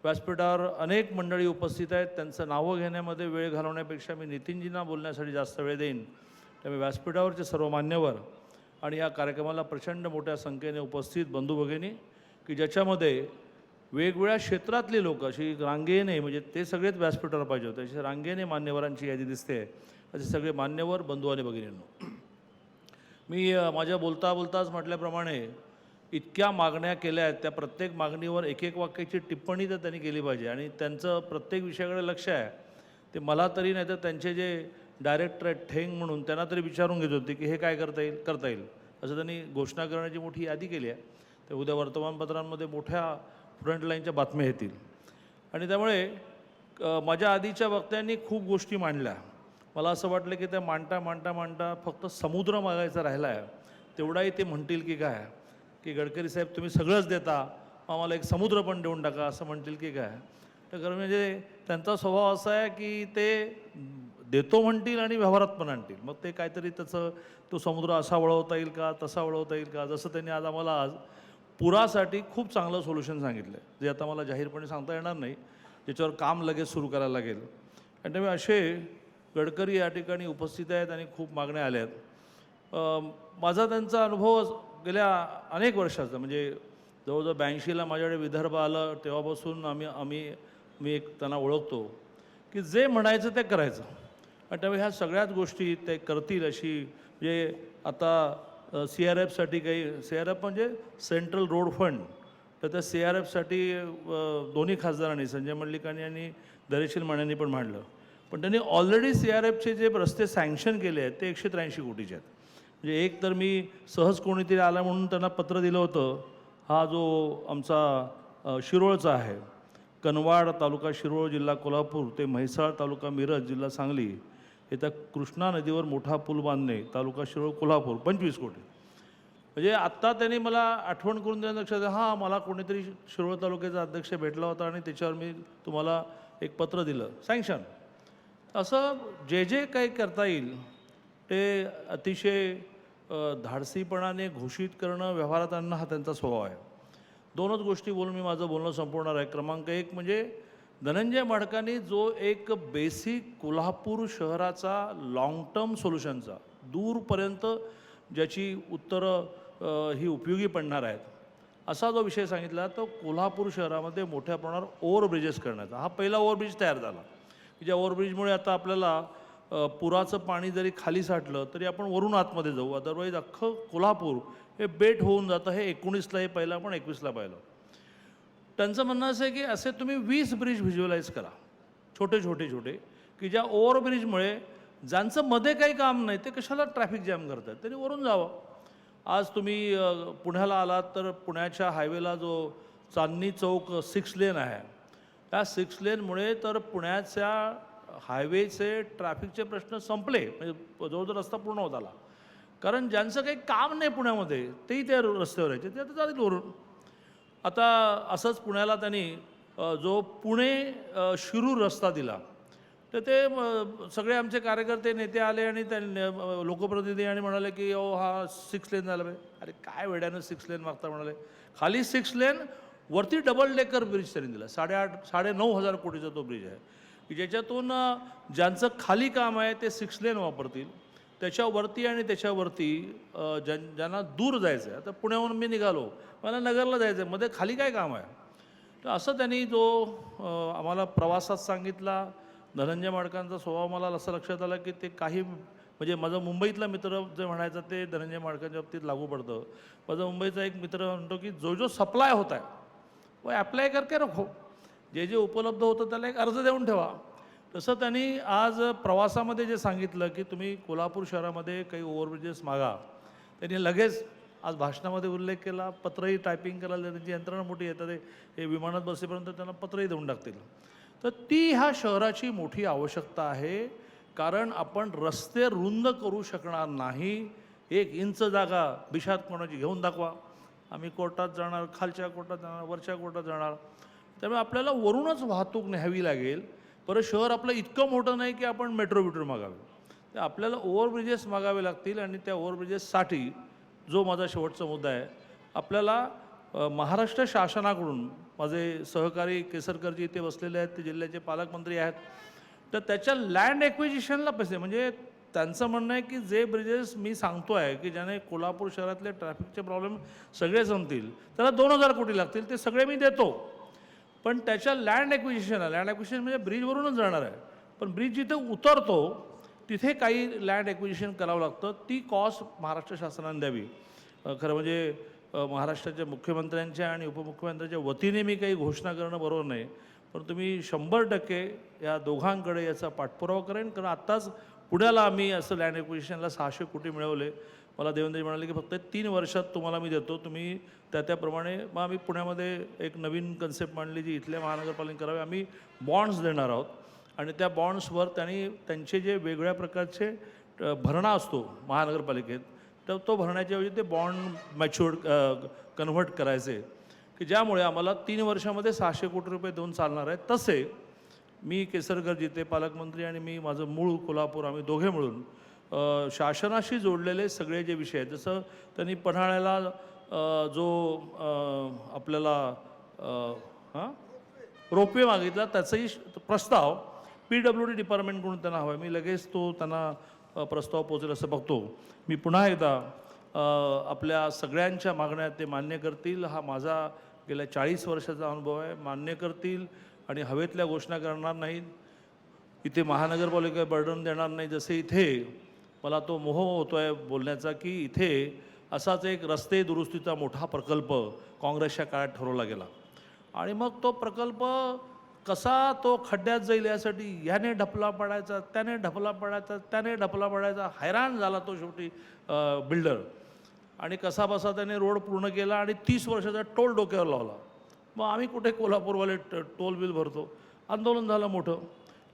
व्यासपीठावर अनेक मंडळी उपस्थित आहेत. त्यांचं नावं घेण्यामध्ये वेळ घालवण्यापेक्षा मी नितीनजींना बोलण्यासाठी जास्त वेळ देईन. त्यामुळे व्यासपीठावरचे सर्व मान्यवर आणि या कार्यक्रमाला प्रचंड मोठ्या संख्येने उपस्थित बंधू भगिनी, की ज्याच्यामध्ये वेगवेगळ्या क्षेत्रातले लोक अशी रांगेने, म्हणजे ते सगळेच व्यासपीठावर पाहिजे होते, अशी रांगेने मान्यवरांची यादी दिसते. असे सगळे मान्यवर बंधू आणि भगिनींनो, मी माझ्या बोलताच म्हटल्याप्रमाणे इतक्या मागण्या केल्या आहेत, त्या प्रत्येक मागणीवर एक वाक्याची टिप्पणी तर त्यांनी केली पाहिजे. आणि त्यांचं प्रत्येक विषयाकडे लक्ष आहे. ते मला तरी नाही तर त्यांचे जे डायरेक्टर आहेत ठेंग म्हणून, त्यांना तरी विचारून घेत होते की हे काय करता येईल असं त्यांनी घोषणा करण्याची मोठी यादी केली आहे. ते उद्या वर्तमानपत्रांमध्ये मोठ्या फ्रंटलाईनच्या बातम्या येतील. आणि त्यामुळे माझ्या आधीच्या वक्त्यांनी खूप गोष्टी मांडल्या. मला असं वाटलं की त्या मांडता फक्त समुद्र मागायचा राहिला आहे, तेवढाही ते म्हणतील की काय, की गडकरी साहेब तुम्ही सगळंच देता, आम्हाला एक समुद्र पण देऊन टाका असं म्हणतील की काय. तर खरं म्हणजे त्यांचा स्वभाव असा आहे की ते देतो म्हणतील आणि व्यवहारात पण आणतील. मग ते काहीतरी त्याचं तो समुद्र असा वळवता येईल का, तसा वळवता येईल का. जसं त्यांनी आज आम्हाला पुरासाठी खूप चांगलं सोल्युशन सांगितलं आहे, जे आता मला जाहीरपणे सांगता येणार नाही, ज्याच्यावर काम लगेच सुरू करायला लागेल. आणि त्यामुळे असे गडकरी या ठिकाणी उपस्थित आहेत आणि खूप मागण्या आल्या आहेत. माझा त्यांचा अनुभव गेल्या अनेक वर्षाचा, म्हणजे जवळजवळ 82ला माझ्याकडे विदर्भ आलं तेव्हापासून मी एक त्यांना ओळखतो की जे म्हणायचं ते करायचं. आणि त्यामुळे ह्या सगळ्याच गोष्टी ते करतील अशी, म्हणजे आता CRFसाठी काही, CRF म्हणजे सेंट्रल रोड फंड, तर त्या CRFसाठी दोन्ही खासदारांनी, संजय मंडलिकांनी आणि धैर्यशील मानेंनी पण मांडलं. पण त्यांनी ऑलरेडी CRFचे जे रस्ते सँक्शन केले आहेत ते 183 कोटीचे आहेत. म्हणजे एक तर मी सहज कोणीतरी आला म्हणून त्यांना पत्र दिलं होतं. हा जो आमचा शिरोळचा आहे, कनवाड तालुका शिरोळ जिल्हा कोल्हापूर ते म्हैसाळ तालुका मिरज जिल्हा सांगली, इथं कृष्णा नदीवर मोठा पूल बांधणे, तालुका शिरोळ कोल्हापूर 25 कोटी. म्हणजे आत्ता त्यांनी मला आठवण करून देणं लक्षात आलं, हां मला कोणीतरी शिरोळ तालुक्याचा अध्यक्ष भेटला होता आणि त्याच्यावर मी तुम्हाला एक पत्र दिलं, सँक्शन. असं जे जे काही करता येईल ते अतिशय धाडसीपणाने घोषित करणं, व्यवहारात आणणं हा त्यांचा स्वभाव आहे. दोनच गोष्टी बोलून मी माझं बोलणं संपवणार आहे. क्रमांक 1 म्हणजे धनंजय माडकांनी जो एक बेसिक कोल्हापूर शहराचा लॉंग टर्म सोल्युशनचा, दूरपर्यंत ज्याची उत्तरं ही उपयोगी पडणार आहेत, असा जो विषय सांगितला, तो कोल्हापूर शहरामध्ये मोठ्या प्रमाणावर ओव्हरब्रिजेस करण्याचा. हा पहिला ओव्हरब्रिज तयार झाला की ज्या ओव्हरब्रिजमुळे आता आपल्याला पुराचं पाणी जरी खाली साठलं तरी आपण वरून आतमध्ये जाऊ, अदरवाईज अख्खं कोल्हापूर हे बेट होऊन जातं. हे 19लाही पाहिलं, आपण 21ला पाहिलं. त्यांचं म्हणणं असं आहे की असे तुम्ही 20 ब्रिज व्हिज्युअलाइज करा, छोटे छोटे छोटे, की ज्या ओव्हरब्रिजमुळे ज्यांचं मध्ये काही काम नाही ते कशाला ट्रॅफिक जॅम करतात, त्यांनी वरून जावं. आज तुम्ही पुण्याला आलात तर पुण्याच्या हायवेला जो चांदणी चौक 6 लेन आहे, त्या 6 लेनमुळे तर पुण्याच्या हायवेचे ट्रॅफिकचे प्रश्न संपले, म्हणजे जवळजवळ रस्ता पूर्ण होत आला. कारण ज्यांचं काही काम नाही पुण्यामध्ये तेही त्या रस्त्यावर यायचे, ते आता जातील वरून. आता असंच पुण्याला त्यांनी जो पुणे शिरूर रस्ता दिला, तर ते सगळे आमचे कार्यकर्ते नेते आले आणि त्यांनी लोकप्रतिनिधी आणि म्हणाले की हा 6 लेन झाला पाहिजे. अरे काय वेड्यानं 6 लेन मागता म्हणाले. खाली 6 लेन, वरती डबल डेकर ब्रिज त्यांनी दिला. 8,500-9,000 कोटीचा तो ब्रिज आहे की ज्याच्यातून ज्यांचं खाली काम आहे ते 6 लेन वापरतील, त्याच्यावरती आणि त्याच्यावरती ज्यांना दूर जायचं आहे. आता पुण्याहून मी निघालो, मला नगरला जायचं आहे, मध्ये खाली काय काम आहे. तर असं त्यांनी जो आम्हाला प्रवासात सांगितला. धनंजय माडकांचा स्वभाव मला असं लक्षात आला की ते काही, म्हणजे माझा मुंबईतला मित्र जे म्हणायचं ते धनंजय माडकांच्या बाबतीत लागू पडतं. माझा मुंबईचा एक मित्र म्हणतो की जो जो सप्लाय होत आहे वो ॲप्लाय करके रखो, जे जे उपलब्ध होतं त्याला एक अर्ज देऊन ठेवा. तसं त्यांनी आज प्रवासामध्ये जे सांगितलं की तुम्ही कोल्हापूर शहरामध्ये काही ओव्हरब्रिजेस मागा, त्यांनी लगेच आज भाषणामध्ये उल्लेख केला. पत्रही टायपिंग करायला त्यांची यंत्रणा मोठी येतात, हे विमानात बसेपर्यंत त्यांना पत्रही देऊन टाकतील. तर ती ह्या शहराची मोठी आवश्यकता आहे. कारण आपण रस्ते रुंद करू शकणार नाही. 1 इंच जागा बिशात कोणाची घेऊन दाखवा, आम्ही कोर्टात जाणार, खालच्या कोर्टात जाणार, वरच्या कोर्टात जाणार. त्यामुळे आपल्याला वरूनच वाहतूक न्यावी लागेल. परत शहर आपलं इतकं मोठं नाही की आपण मेट्रो मागावे, तर आपल्याला ओव्हरब्रिजेस मागावे लागतील. आणि त्या ओव्हरब्रिजेससाठी जो माझा शेवटचा मुद्दा आहे, आपल्याला महाराष्ट्र शासनाकडून, माझे सहकारी केसरकरजी इथे बसलेले आहेत, ते जिल्ह्याचे पालकमंत्री आहेत, तर त्याच्या लँड ॲक्विजिशनला पैसे, म्हणजे त्यांचं म्हणणं आहे की जे ब्रिजेस मी सांगतो आहे की ज्याने कोल्हापूर शहरातले ट्रॅफिकचे प्रॉब्लेम सगळे संपतील, त्याला 2,000 कोटी लागतील, ते सगळे मी देतो. पण त्याच्या लँड ॲक्विजिशन म्हणजे ब्रिजवरूनच जाणार आहे, पण ब्रिज जिथे उतरतो तिथे काही लँड ॲक्विजिशन करावं लागतं. ती कॉस्ट महाराष्ट्र शासनाने द्यावी. खरं म्हणजे महाराष्ट्राच्या मुख्यमंत्र्यांच्या आणि उपमुख्यमंत्र्यांच्या वतीने मी काही घोषणा करणं बरोबर नाही, पण तुम्ही 100% या दोघांकडे याचा पाठपुरावा करेन. कारण आत्ताच पुण्याला आम्ही असं लँड ॲक्विजिशनला 600 कोटी मिळवले. मला देवेंद्रजी म्हणाले की फक्त 3 वर्षात तुम्हाला मी देतो, तुम्ही त्याप्रमाणे. मग आम्ही पुण्यामध्ये एक नवीन कन्सेप्ट मांडली जी इथल्या महानगरपालिका करावी. आम्ही बॉन्ड्स देणार आहोत आणि त्या बॉन्ड्सवर त्यांचे जे वेगवेगळ्या प्रकारचे भरणा असतो महानगरपालिकेत, तर तो भरण्याच्याऐवजी ते बॉन्ड मॅच्युअर्ड कन्व्हर्ट करायचे, की ज्यामुळे आम्हाला 3 वर्षामध्ये 600 कोटी रुपये देऊन चालणार आहेत. तसे मी केसरकरजी ते पालकमंत्री आणि मी, माझं मूळ कोल्हापूर, आम्ही दोघे मिळून शासनाशी जोडलेले सगळे जे विषय आहेत, जसं त्यांनी पन्हाळ्याला जो आपल्याला रोपवे मागितला, त्याचाही प्रस्ताव PWD डिपार्टमेंटकडून त्यांना हवा आहे. मी लगेच तो त्यांना प्रस्ताव पोचेल असं बघतो. मी पुन्हा एकदा आपल्या सगळ्यांच्या मागण्या ते मान्य करतील, हा माझा गेल्या 40 वर्षाचा अनुभव आहे. मान्य करतील आणि हवेतल्या घोषणा करणार नाहीत. इथे महानगरपालिका बर्डन देणार नाही. जसे इथे मला तो मोह होतो आहे बोलण्याचा की इथे असाच एक रस्ते दुरुस्तीचा मोठा प्रकल्प काँग्रेसच्या काळात ठरवला गेला आणि मग तो प्रकल्प कसा तो खड्ड्यात जाईल यासाठी ह्याने ढपला पडायचा, त्याने ढपला पडायचा, त्याने ढपला पडायचा, हैराण झाला तो शेवटी बिल्डर. आणि कसा बसा त्याने रोड पूर्ण केला आणि 30 वर्षाचा टोल डोक्यावर लावला. मग आम्ही कुठे कोल्हापूरवाले टोल बिल भरतो. आंदोलन झालं मोठं.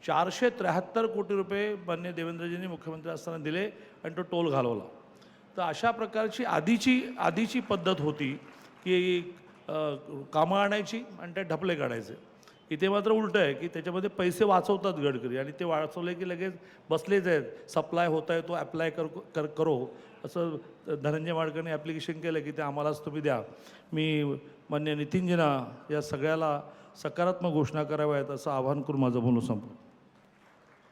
473 कोटी रुपये मान्य देवेंद्रजींनी मुख्यमंत्री असताना दिले आणि तो टोल घालवला. तर अशा प्रकारची आधीची पद्धत होती की कामं आणायची आणि त्या ढपले काढायचे. इथे मात्र उलटं आहे की त्याच्यामध्ये पैसे वाचवतात गडकरी आणि ते वाचवले की लगेच बसलेच आहेत. सप्लाय होत आहे तो ॲप्लाय करो असं धनंजय माडकरने ॲप्लिकेशन केलं की ते आम्हालाच तुम्ही द्या. मी मान्य नितीनजींना या सगळ्याला सकारात्मक घोषणा कराव्यात असं आवाहन करून माझं बोलणं संपलं.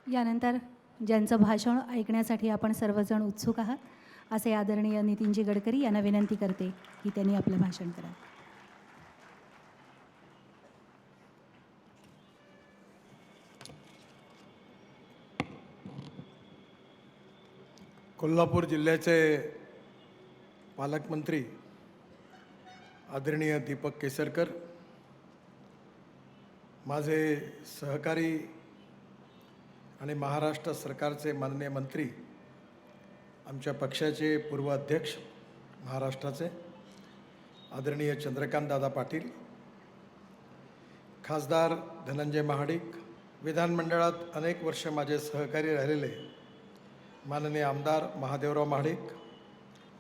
यानंतर ज्यांचं भाषण ऐकण्यासाठी आपण सर्वजण उत्सुक आहात असे आदरणीय नितीनजी गडकरी यांना विनंती करते की त्यांनी आपलं भाषण करावं.
कोल्हापूर जिल्ह्याचे पालकमंत्री आदरणीय दीपक केसरकर, माझे सहकारी आणि महाराष्ट्र सरकारचे माननीय मंत्री, आमच्या पक्षाचे पूर्व अध्यक्ष महाराष्ट्राचे आदरणीय चंद्रकांतदादा पाटील, खासदार धनंजय महाडिक, विधानमंडळात अनेक वर्ष माझे सहकारी राहिलेले माननीय आमदार महादेवराव महाडिक,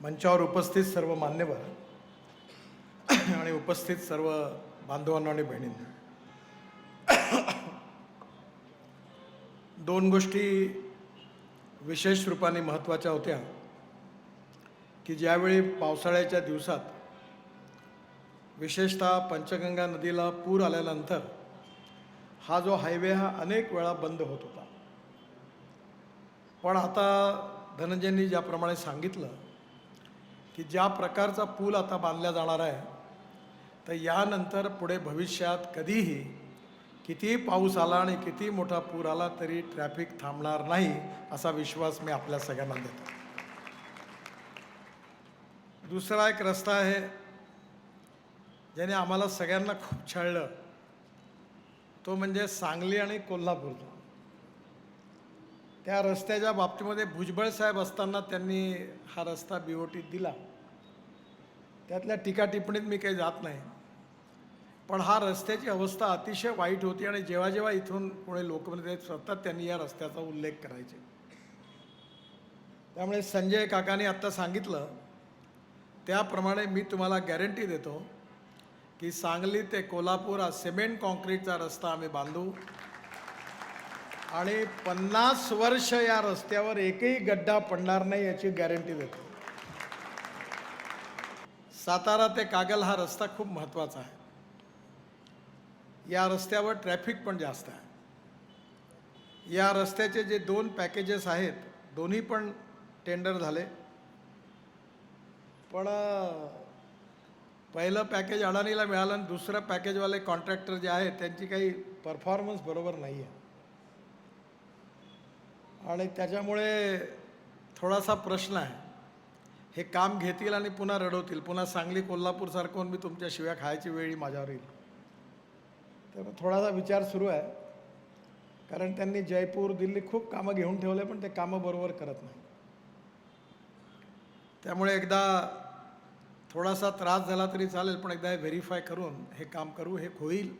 मंचावर उपस्थित सर्व मान्यवर आणि उपस्थित सर्व बांधवांना आणि बहिणींना, दोन गोष्टी विशेष रूपाने महत्त्वाच्या होत्या की ज्यावेळी पावसाळ्याच्या दिवसात विशेषतः पंचगंगा नदीला पूर आल्यानंतर हा जो हायवे हा अनेक वेळा बंद होत होता. पण आता धनंजयनी ज्याप्रमाणे सांगितलं की ज्या प्रकारचा पूल आता बांधला जाणार आहे तर यानंतर पुढे भविष्यात कधीही कितीही पाऊस आला आणि किती मोठा पूर आला तरी ट्रॅफिक थांबणार नाही असा विश्वास मी आपल्या सगळ्यांना देतो. दुसरा एक रस्ता आहे ज्याने आम्हाला सगळ्यांना खूप छळलं, तो म्हणजे सांगली आणि कोल्हापूरचा. त्या रस्त्याच्या बाबतीमध्ये भुजबळ साहेब असताना त्यांनी हा रस्ता BOT दिला. त्यातल्या टीका टिप्पणीत मी काही जात नाही, पण हा रस्त्याची अवस्था अतिशय वाईट होती आणि जेव्हा जेव्हा इथून पुणे लोकप्रतिनिधी सतत त्यांनी या रस्त्याचा उल्लेख करायचे. त्यामुळे संजय काकांनी आत्ता सांगितलं त्याप्रमाणे मी तुम्हाला गॅरंटी देतो की सांगली ते कोल्हापूर हा सिमेंट कॉन्क्रीटचा रस्ता आम्ही बांधू आणि 50 वर्ष या रस्त्यावर एकही गड्डा पडणार नाही याची गॅरंटी देतो. सातारा ते कागल हा रस्ता खूप महत्त्वाचा आहे. या रस्त्यावर ट्रॅफिक पण जास्त आहे. या रस्त्याचे जे 2 पॅकेजेस आहेत दोन्ही पण टेंडर झाले, पण पहिलं पॅकेज अडाणीला मिळालं आणि दुसरं पॅकेजवाले कॉन्ट्रॅक्टर जे आहेत त्यांची काही परफॉर्मन्स बरोबर नाही आहे आणि त्याच्यामुळे थोडासा प्रश्न आहे. हे काम घेतील आणि पुन्हा रडवतील, पुन्हा सांगली कोल्हापूरसारखं मी तुमच्या शिव्या खायची वेळी माझ्यावर येईल. तर थोडासा विचार सुरू आहे, कारण त्यांनी जयपूर दिल्ली खूप कामं घेऊन ठेवले पण ते कामं बरोबर करत नाही. त्यामुळे एकदा थोडासा त्रास झाला तरी चालेल, पण एकदा हे व्हेरीफाय करून हे काम करू, हे होईल.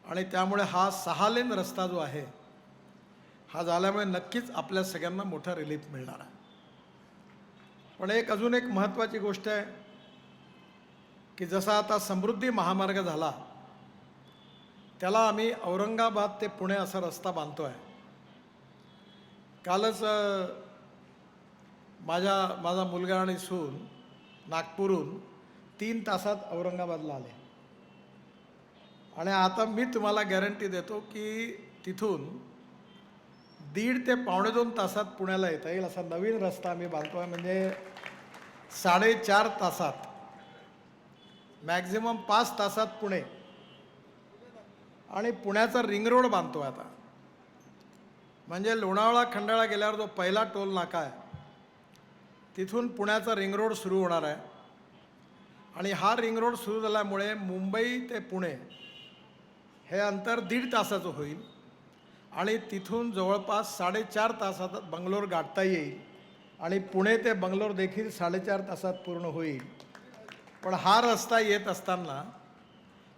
आणि त्यामुळे हा 6 लेन रस्ता जो आहे हा झाल्यामुळे नक्कीच आपल्या सगळ्यांना मोठा रिलीफ मिळणार आहे. पण अजून एक महत्त्वाची गोष्ट आहे की जसा आता समृद्धी महामार्ग झाला त्याला आम्ही औरंगाबाद ते पुणे असा रस्ता बांधतो आहे. कालच माझा मुलगा आणि सून नागपूरहून 3 तासात औरंगाबादला आले आणि आता मी तुम्हाला गॅरंटी देतो की तिथून 1.5 ते 2.5 तासात पुण्याला येता येईल असा नवीन रस्ता आम्ही बांधतो आहे. म्हणजे 4.5 तासात, मॅक्झिमम 5 तासात पुणे. आणि पुण्याचा रिंग रोड बांधतो आहे आता. म्हणजे लोणावळा खंडाळा गेल्यावर जो पहिला टोल नाका आहे तिथून पुण्याचा रिंग रोड सुरू होणार आहे. आणि हा रिंग रोड सुरू झाल्यामुळे मुंबई ते पुणे हे अंतर 1.5 तासाचं होईल. आणि तिथून जवळपास 4.5 तासात बंगलोर गाठता येईल. आणि पुणे ते बंगलोर देखील 4.5 तासात पूर्ण होईल. पण हा रस्ता येत असताना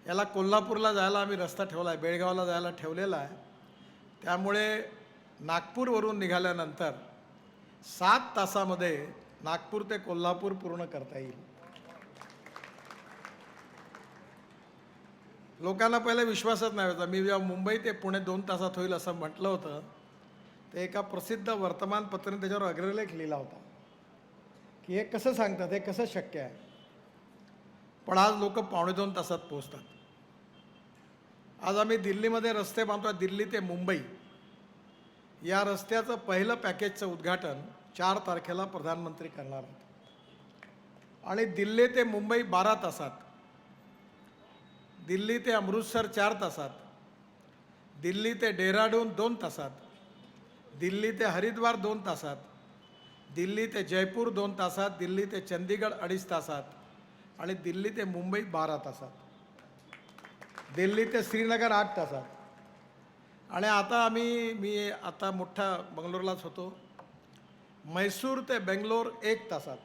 याला कोल्हापूरला जायला आम्ही रस्ता ठेवला आहे, बेळगावला जायला ठेवलेला आहे. त्यामुळे नागपूरवरून निघाल्यानंतर 7 तासामध्ये नागपूर ते कोल्हापूर पूर्ण करता येईल. लोकांना पहिले विश्वासच नाही होता. मी जेव्हा मुंबई ते पुणे 2 तासात होईल असं म्हटलं होतं, ते एका प्रसिद्ध वर्तमानपत्राने त्याच्यावर अग्रलेख लिहिला होता की हे कसं सांगतात, हे कसं शक्य आहे. पण आज लोक 2.25 तासात पोहोचतात. आज आम्ही दिल्लीमध्ये रस्ते बांधतो. दिल्ली ते मुंबई या रस्त्याचं पहिलं पॅकेजचं उद्घाटन 4 तारखेला प्रधानमंत्री करणार आहेत. आणि दिल्ली ते मुंबई 12 तासात, दिल्ली ते अमृतसर 4 तासात, दिल्ली ते डेहराडून 2 तासात, दिल्ली ते हरिद्वार 2 तासात, दिल्ली ते जयपूर 2 तासात, दिल्ली ते चंदीगड 2.5 तासात आणि दिल्ली ते मुंबई 12 तासात, दिल्ली ते श्रीनगर 8 तासात. आणि आता मी आता मोठ्या बंगलोरलाच होतो, म्हैसूर ते बेंगलोर 1 तासात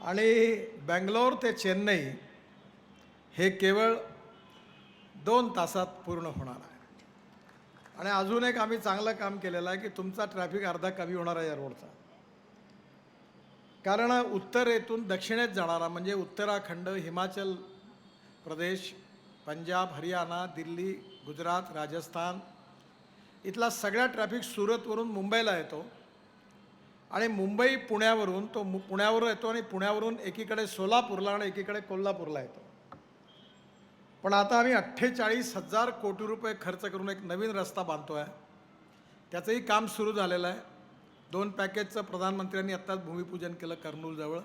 आणि बेंगलोर ते चेन्नई हे केवळ 2 तासात पूर्ण होणार आहे. आणि अजून एक आम्ही चांगलं काम केलेलं आहे की तुमचा ट्रॅफिक अर्धा कमी होणार आहे या रोडचा. कारण उत्तरेतून दक्षिणेत जाणारा म्हणजे उत्तराखंड, हिमाचल प्रदेश, पंजाब, हरियाणा, दिल्ली, गुजरात, राजस्थान इथला सगळा ट्रॅफिक सुरतवरून मुंबईला येतो. आणि मुंबई पुण्यावरून पुण्यावर येतो आणि पुण्यावरून एकीकडे सोलापूरला आणि एकीकडे कोल्हापूरला येतो. पण आता आम्ही 48,000 कोटी रुपये खर्च करून एक नवीन रस्ता बांधतो आहे. त्याचंही काम सुरू झालेलं आहे. 2 पॅकेजचं प्रधानमंत्र्यांनी आत्ताच भूमिपूजन केलं कर्नूलजवळ.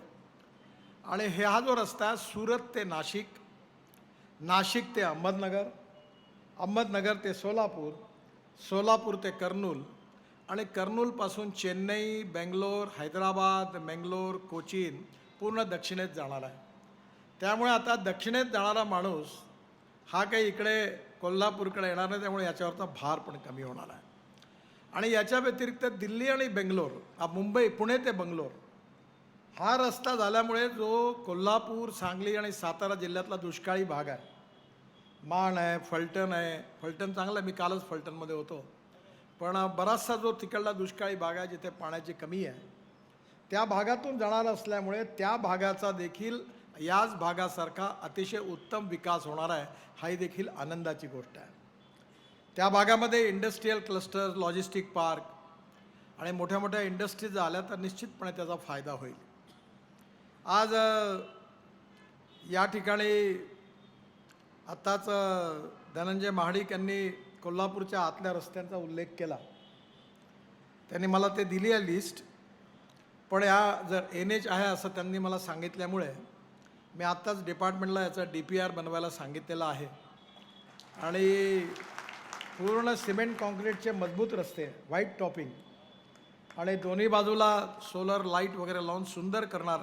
आणि हा जो रस्ता आहे सुरत ते नाशिक, नाशिक ते अहमदनगर, अहमदनगर ते सोलापूर, सोलापूर ते कर्नूल आणि कर्नूलपासून चेन्नई, बेंगलोर, हैदराबाद, मंगलोर, कोचीन पूर्ण दक्षिणेत जाणार आहे. त्यामुळे आता दक्षिणेत जाणारा माणूस हा काही इकडे कोल्हापूरकडे येणार नाही. त्यामुळे याच्यावरचा भार पण कमी होणार आहे. आणि याच्या व्यतिरिक्त दिल्ली आणि बेंगलोर, मुंबई पुणे ते बेंगलोर हा रस्ता झाल्यामुळे जो कोल्हापूर, सांगली आणि सातारा जिल्ह्यातला दुष्काळी भाग आहे, माण आहे, फलटण आहे, फलटण चांगलं आहे, मी कालच फलटणमध्ये होतो, पण बराचसा जो तिकडला दुष्काळी भाग आहे जिथे पाण्याची कमी आहे त्या भागातून जाणार असल्यामुळे त्या भागाचा देखील याच भागासारखा अतिशय उत्तम विकास होणार आहे. हाही देखील आनंदाची गोष्ट आहे. त्या भागामध्ये इंडस्ट्रीयल क्लस्टर, लॉजिस्टिक पार्क आणि मोठ्या मोठ्या इंडस्ट्रीज आल्या तर निश्चितपणे त्याचा फायदा होईल. आज या ठिकाणी आत्ताच धनंजय महाडिक यांनी कोल्हापूरच्या आतल्या रस्त्यांचा उल्लेख केला. त्यांनी मला ते दिली आहे लिस्ट. पण या जर NH आहे असं त्यांनी मला सांगितल्यामुळे मी आत्ताच डिपार्टमेंटला याचा DPR बनवायला सांगितलेला आहे. आणि पूर्ण सिमेंट कॉन्क्रीटचे मजबूत रस्ते, व्हाईट टॉपिंग आणि दोन्ही बाजूला सोलर लाईट वगैरे लावून सुंदर करणार.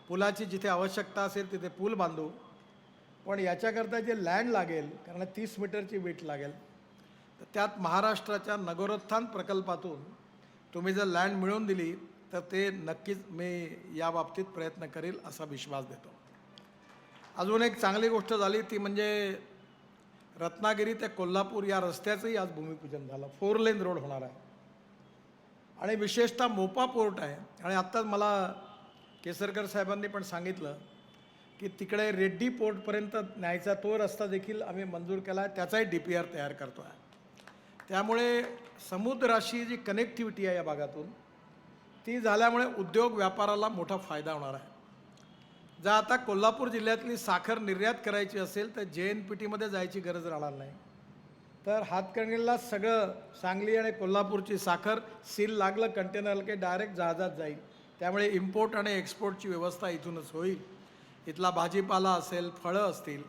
पुलाची जिथे आवश्यकता असेल तिथे पूल बांधू. पण याच्याकरता जे लँड लागेल, कारण 30 मीटरची वीट लागेल, तर त्यात महाराष्ट्राच्या नगरोत्थान प्रकल्पातून तुम्ही जर लँड मिळवून दिली तर ते नक्कीच मी याबाबतीत प्रयत्न करेल असा विश्वास देतो. अजून एक चांगली गोष्ट झाली ती म्हणजे रत्नागिरी ते कोल्हापूर या रस्त्याचंही आज भूमिपूजन झालं. 4 लेन रोड होणार आहे. आणि विशेषतः मोपा पोर्ट आहे. आणि आत्ताच मला केसरकर साहेबांनी पण सांगितलं की तिकडे रेड्डी पोर्टपर्यंत न्यायचा तो रस्ता देखील आम्ही मंजूर केला आहे. त्याचाही DPR तयार करतो आहे. त्यामुळे समुद्राशी जी कनेक्टिव्हिटी आहे या भागातून ती झाल्यामुळे उद्योग व्यापाराला मोठा फायदा होणार आहे. जर आता कोल्हापूर जिल्ह्यातली साखर निर्यात करायची असेल तर JNPTमध्ये जायची गरज राहणार नाही. तर हातकणंगलेला सगळं सांगली आणि कोल्हापूरची साखर सील लागलं कंटेनर की डायरेक्ट जहाजात जाईल. त्यामुळे इम्पोर्ट आणि एक्सपोर्टची व्यवस्था इथूनच होईल. इथला भाजीपाला असेल, फळं असतील,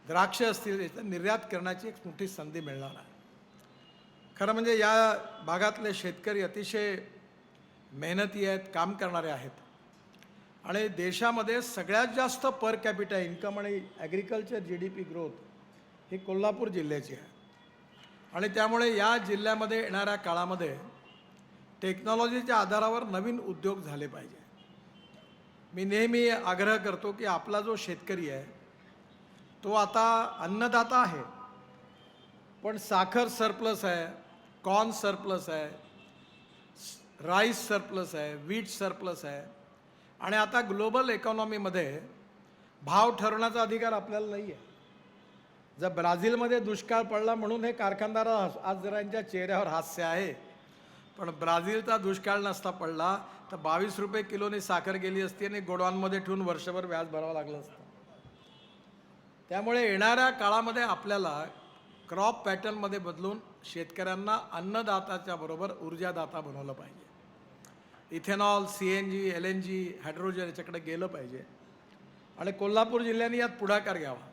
द्राक्ष असतील, याचं निर्यात करण्याची एक मोठी संधी मिळणार आहे. खरं म्हणजे या भागातले शेतकरी अतिशय मेहनती आहेत, काम करणारे आहेत आणि देशामध्ये सगळ्यात जास्त पर कॅपिटा इन्कम आणि ॲग्रिकल्चर GDP ग्रोथ ही कोल्हापूर जिल्ह्याची आहे. आणि त्यामुळे या जिल्ह्यामध्ये येणाऱ्या काळामध्ये टेक्नॉलॉजीच्या आधारावर नवीन उद्योग झाले पाहिजे. मी नेहमी आग्रह करतो की आपला जो शेतकरी आहे तो आता अन्नदाता आहे, पण साखर सरप्लस आहे, कॉर्न सरप्लस आहे, राईस सरप्लस आहे, वीट सरप्लस आहे आणि आता ग्लोबल इकॉनॉमीमध्ये भाव ठरवण्याचा अधिकार आपल्याला नाही आहे. जर ब्राझीलमध्ये दुष्काळ पडला म्हणून हे कारखानदार आज जरा यांच्या चेहऱ्यावर हास्य आहे, पण ब्राझीलचा दुष्काळ नसता पडला तर 22 रुपये किलोने साखर गेली असती आणि गोडाऊनमध्ये ठेवून वर्षभर व्याज भरावं लागलं असतं. त्यामुळे येणाऱ्या काळामध्ये आपल्याला क्रॉप पॅटर्नमध्ये बदलून शेतकऱ्यांना अन्नदाताच्या बरोबर ऊर्जादाता बनवलं पाहिजे. इथेनॉल, CNG, LNG, हायड्रोजन याच्याकडे गेलं पाहिजे आणि कोल्हापूर जिल्ह्याने यात पुढाकार घ्यावा.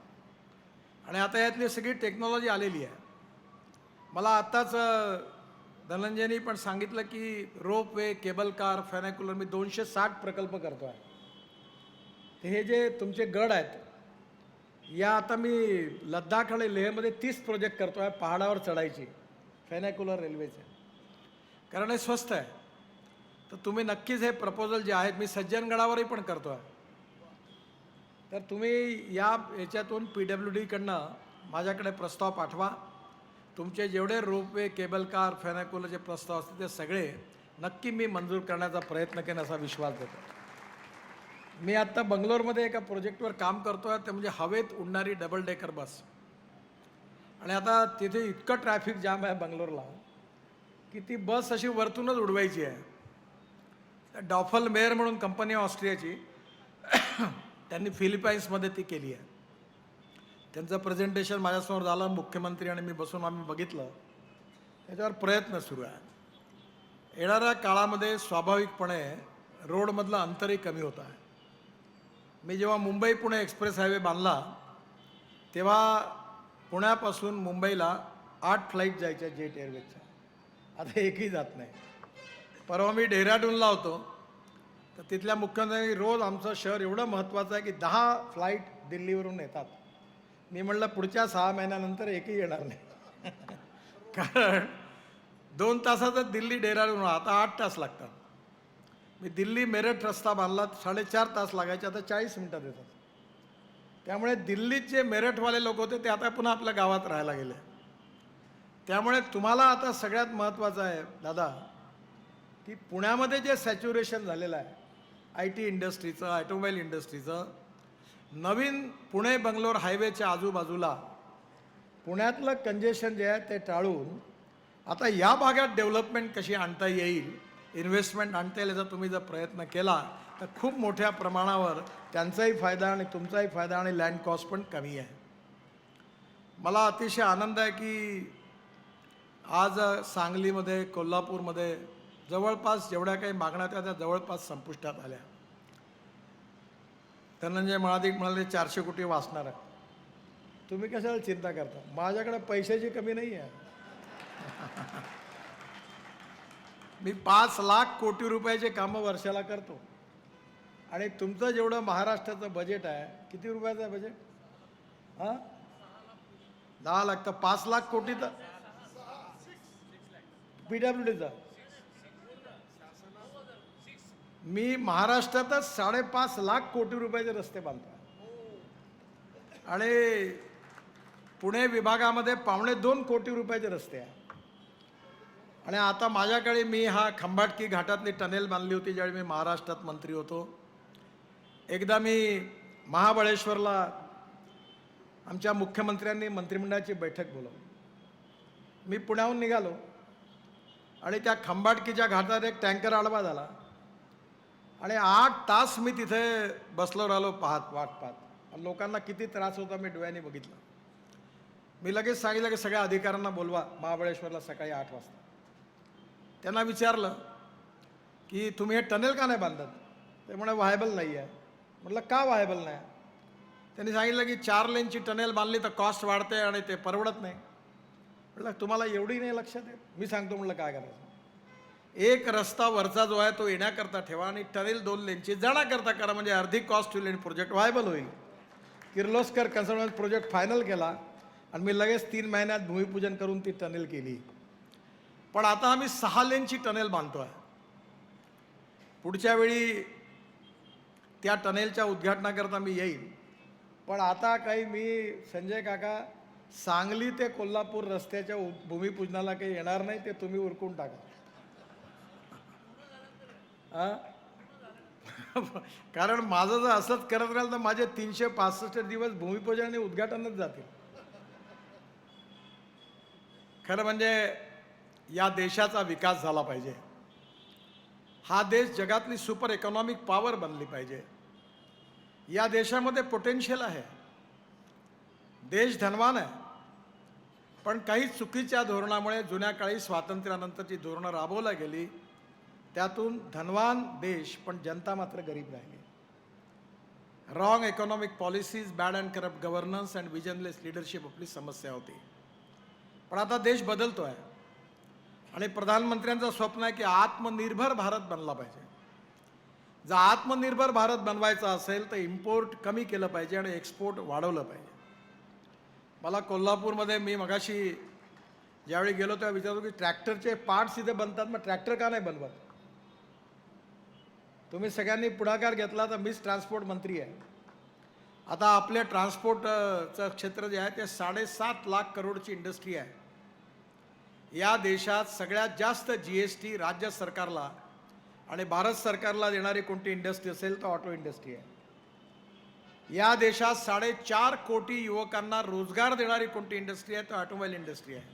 आणि आता यातली सगळी टेक्नॉलॉजी आलेली आहे. मला आत्ताच धनंजयनी पण सांगितलं की रोपवे, केबल कार, फॅनाक्युलर मी 260 प्रकल्प करतो आहे. तर हे जे तुमचे गड आहेत या आता मी लद्दाख आणि लेहमध्ये 30 प्रोजेक्ट करतो आहे पहाडावर चढायची फॅनाक्युलर रेल्वेचे, कारण हे स्वस्त आहे. तर तुम्ही नक्कीच हे प्रपोजल जे आहेत मी सज्जनगडावरही पण करतो आहे. तर तुम्ही याच्यातून PWDकडनं माझ्याकडे प्रस्ताव पाठवा. तुमचे जेवढे रोपवे, केबल कार, फॅनाक्युलरचे प्रस्ताव असतील ते सगळे नक्की मी मंजूर करण्याचा प्रयत्न केला असा विश्वास देतो. मी आत्ता बंगलोरमध्ये एका प्रोजेक्टवर काम करतो आहे, ते म्हणजे हवेत उडणारी डबल डेकर बस. आणि आता तिथे इतकं ट्रॅफिक जाम आहे बंगलोरला की ती बस अशी वरतूनच उडवायची आहे. डॉफल मेयर म्हणून कंपनी ऑस्ट्रियाची त्यांनी फिलिपाईन्समध्ये ती केली आहे. त्यांचं प्रेझेंटेशन माझ्यासमोर झालं, मुख्यमंत्री आणि मी बसून आम्ही बघितलं. त्याच्यावर प्रयत्न सुरू आहे. येणाऱ्या काळामध्ये स्वाभाविकपणे रोडमधलं अंतरही कमी होत आहे. मी जेव्हा मुंबई पुणे एक्सप्रेस हायवे बांधला तेव्हा पुण्यापासून मुंबईला 8 फ्लाईट जायच्या जेट एअरवेजच्या, आता एकही जात नाही. परवा मी डेहराडूनला होतो तर तिथल्या मुख्यमंत्र्यांनी रोज आमचं शहर एवढं महत्त्वाचं आहे की 10 फ्लाईट दिल्लीवरून येतात. मी म्हटलं पुढच्या 6 महिन्यानंतर एकही येणार नाही कारण 2 तासाचं दिल्ली डेहराडून, आता 8 तास लागतात. मी दिल्ली मेरठ रस्ता बांधला 4.5 तास लागायचे, आता 40 मिनटात येतात. त्यामुळे दिल्लीत जे मेरठवाले लोक होते ते आता पुन्हा आपल्या गावात राहायला गेले. त्यामुळे तुम्हाला आता सगळ्यात महत्त्वाचं आहे दादा की पुण्यामध्ये जे सॅच्युरेशन झालेलं आहे IT इंडस्ट्रीचं, ऑटोमोबाईल इंडस्ट्रीचं, नवीन पुणे बंगलोर हायवेच्या आजूबाजूला पुण्यातलं कंजेशन जे आहे ते टाळून आता या भागात डेव्हलपमेंट कशी आणता येईल, इन्व्हेस्टमेंट आणता येईल याचा तुम्ही जर प्रयत्न केला तर खूप मोठ्या प्रमाणावर त्यांचाही फायदा आणि तुमचाही फायदा आणि लँड कॉस्ट पण कमी आहे. मला अतिशय आनंद आहे की आज सांगलीमध्ये, कोल्हापूरमध्ये जवळपास जेवढ्या काही मागण्या होत्या त्या जवळपास संपुष्टात आल्या. धनंजय महाडिक म्हणाले 400 कोटी वाचणार आहे. तुम्ही कशाला चिंता करता, माझ्याकडे पैशाची कमी नाही आहे. मी 5 लाख कोटी रुपयाचे कामं वर्षाला करतो आणि तुमचं जेवढं महाराष्ट्राचं बजेट आहे, किती रुपयाचं आहे बजेट? 10 लाख, तर 5 लाख कोटी तर PWDचा. मी महाराष्ट्रातच 5.5 लाख कोटी रुपयाचे रस्ते बांधतो आणि पुणे विभागामध्ये 2.25 कोटी रुपयाचे रस्ते आहे. आणि आता माझ्याकडे मी खंबाटकी घाटातली टनेल बांधली होती ज्यावेळी मी महाराष्ट्रात मंत्री होतो. एकदा मी महाबळेश्वरला आमच्या मुख्यमंत्र्यांनी मंत्रिमंडळाची बैठक बोलावली. मी पुण्याहून निघालो आणि त्या खंबाटकीच्या घाटात एक टँकर आडवा झाला आणि 8 तास मी तिथे बसलो राहिलो वाट पाहत. लोकांना किती त्रास होता मी डोळ्यांनी बघितलं. मी लगेच सांगितलं की सगळ्या अधिकाऱ्यांना बोलवा महाबळेश्वरला सकाळी 8 वाजता. त्यांना विचारलं की तुम्ही हे टनेल का नाही बांधत? ते म्हणे व्हायबल नाही आहे. म्हटलं का व्हायबल नाही? त्यांनी सांगितलं की 4 लेनची टनेल बांधली तर कॉस्ट वाढते आणि ते परवडत नाही. म्हटलं तुम्हाला एवढी नाही लक्षात येत? मी सांगतो म्हटलं काय करायचं. एक रस्ता वरचा जो आहे तो येण्याकरता ठेवा आणि टनेल 2 लेनची जाण्याकरता करा, म्हणजे अर्धी कॉस्ट होईल आणि प्रोजेक्ट व्हायबल होईल. किर्लोस्कर कन्सल्टन्सी प्रोजेक्ट फायनल केला आणि मी लगेच 3 महिन्यात भूमिपूजन करून ती टनेल केली. पण आता आम्ही 6 लेनची टनेल बांधतोय. पुढच्या वेळी त्या टनेलच्या उद्घाटनाकरता मी येईल. पण आता काही मी संजय काका सांगली ते कोल्हापूर रस्त्याच्या भूमिपूजनाला काही येणार नाही, ते तुम्ही उरकून टाका. कारण माझं जर असंच करत राहिलं तर माझे 365 दिवस भूमिपूजन आणि उद्घाटनच जातील. खरं म्हणजे या देशाचा विकास झाला पाहिजे. हा देश जगातली सुपर इकॉनॉमिक पॉवर बनली पाहिजे. या देशामध्ये पोटेन्शियल आहे. देश धनवान आहे. पण काही चुकीच्या धोरणामुळे जुन्या काळी स्वातंत्र्यानंतरची धोरणं राबवल्या गेली, त्यातून धनवान देश पण जनता मात्र गरीब राहिली. Wrong economic policies, bad and corrupt governance and visionless leadership आपली समस्या होती. पण आता देश बदलतो आहे आणि प्रधानमंत्र्यांचं स्वप्न आहे की आत्मनिर्भर भारत बनला पाहिजे. जर आत्मनिर्भर भारत बनवायचा असेल तर इम्पोर्ट कमी केलं पाहिजे आणि एक्सपोर्ट वाढवलं पाहिजे. मला कोल्हापूरमध्ये मी मगाशी ज्यावेळी गेलो तेव्हा विचारतो की ट्रॅक्टरचे पार्ट्स इथे बनतात, मग ट्रॅक्टर का नाही बनवत? तुम्ही सगळ्यांनी पुढाकार घेतला तर मीच ट्रान्सपोर्ट मंत्री आहे. आता आपल्या ट्रान्सपोर्टचं क्षेत्र जे आहे ते 7.5 लाख करोडची इंडस्ट्री आहे. या देशात सगळ्यात जास्त GST राज्य सरकारला आणि भारत सरकारला देणारी कोणती इंडस्ट्री असेल तर ऑटो इंडस्ट्री आहे. या देशात 4.5 कोटी युवकांना रोजगार देणारी कोणती इंडस्ट्री आहे तर ऑटोमोबाईल इंडस्ट्री आहे.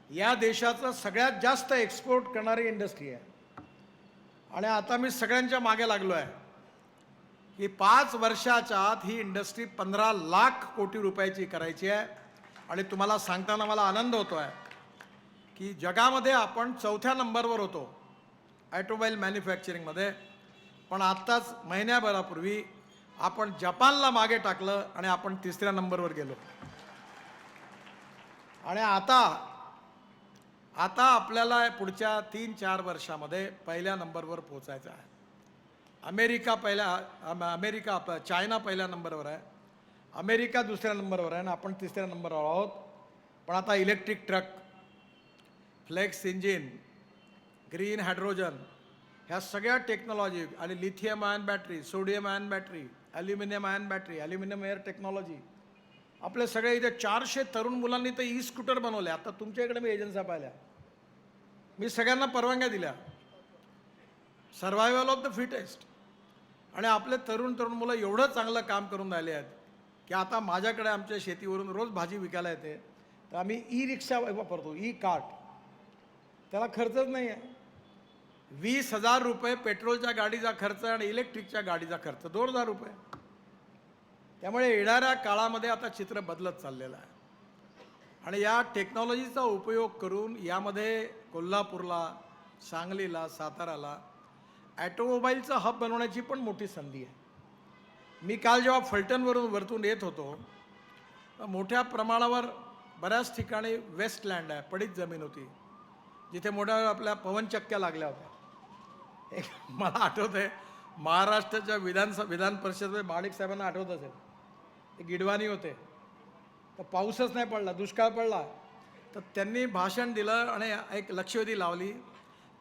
या देशाचं सगळ्यात जास्त एक्सपोर्ट करणारी इंडस्ट्री आहे. आणि आता मी सगळ्यांच्या मागे लागलो आहे की 5 वर्षाच्या आत ही इंडस्ट्री 15 लाख कोटी रुपयाची करायची आहे. आणि तुम्हाला सांगताना मला आनंद होतो आहे की जगामध्ये आपण 4थ्या नंबरवर होतो ऑटोमोबाईल मॅन्युफॅक्चरिंगमध्ये, पण आत्ताच महिन्याभरापूर्वी आपण जपानला मागे टाकलं आणि आपण 3ऱ्या नंबरवर गेलो. आणि आता आपल्याला पुढच्या 3-4 वर्षामध्ये पहिल्या नंबरवर पोहोचायचं आहे. चायना पहिल्या नंबरवर आहे, अमेरिका 2ऱ्या नंबरवर आहे आणि आपण 3ऱ्या नंबरवर आहोत. पण आता electric truck, flex engine, green hydrogen, ह्या सगळ्या टेक्नॉलॉजी आणि lithium ion battery, sodium ion battery, aluminium ion battery, aluminium air technology, आपले सगळे इथे 400 तरुण मुलांनी तर स्कूटर बनवले. आता तुमच्या इकडे मी एजन्सी पाहिल्या, मी सगळ्यांना परवानग्या दिल्या. Survival of the fittest. आणि आपले तरुण मुलं एवढं चांगलं काम करून राहिले आहेत की आता माझ्याकडे आमच्या शेतीवरून रोज भाजी विकायला येते तर आम्ही रिक्षा वापरतो, कार्ट. त्याला खर्चच नाही आहे. 20,000 रुपये पेट्रोलच्या गाडीचा खर्च आणि इलेक्ट्रिकच्या गाडीचा खर्च 2,000 रुपये. त्यामुळे येणाऱ्या काळामध्ये आता चित्र बदलत चाललेलं आहे. आणि या टेक्नॉलॉजीचा उपयोग करून यामध्ये कोल्हापूरला, सांगलीला, साताराला ॲटोमोबाईलचं हब बनवण्याची पण मोठी संधी आहे. मी काल जेव्हा फलटणवरून वरतून येत होतो मोठ्या प्रमाणावर बऱ्याच ठिकाणी वेस्टलँड आहे, पडीत जमीन होती, जिथे मोठ्या आपल्या पवनचक्क्या लागल्या होत्या. मला आठवत आहे महाराष्ट्राच्या विधान परिषदेमध्ये माणिक साहेबांना आठवत असेल, ते गिडवानी होते, तर पाऊसच नाही पडला, दुष्काळ पडला, तर त्यांनी भाषण दिलं आणि एक लक्षवेधी लावली.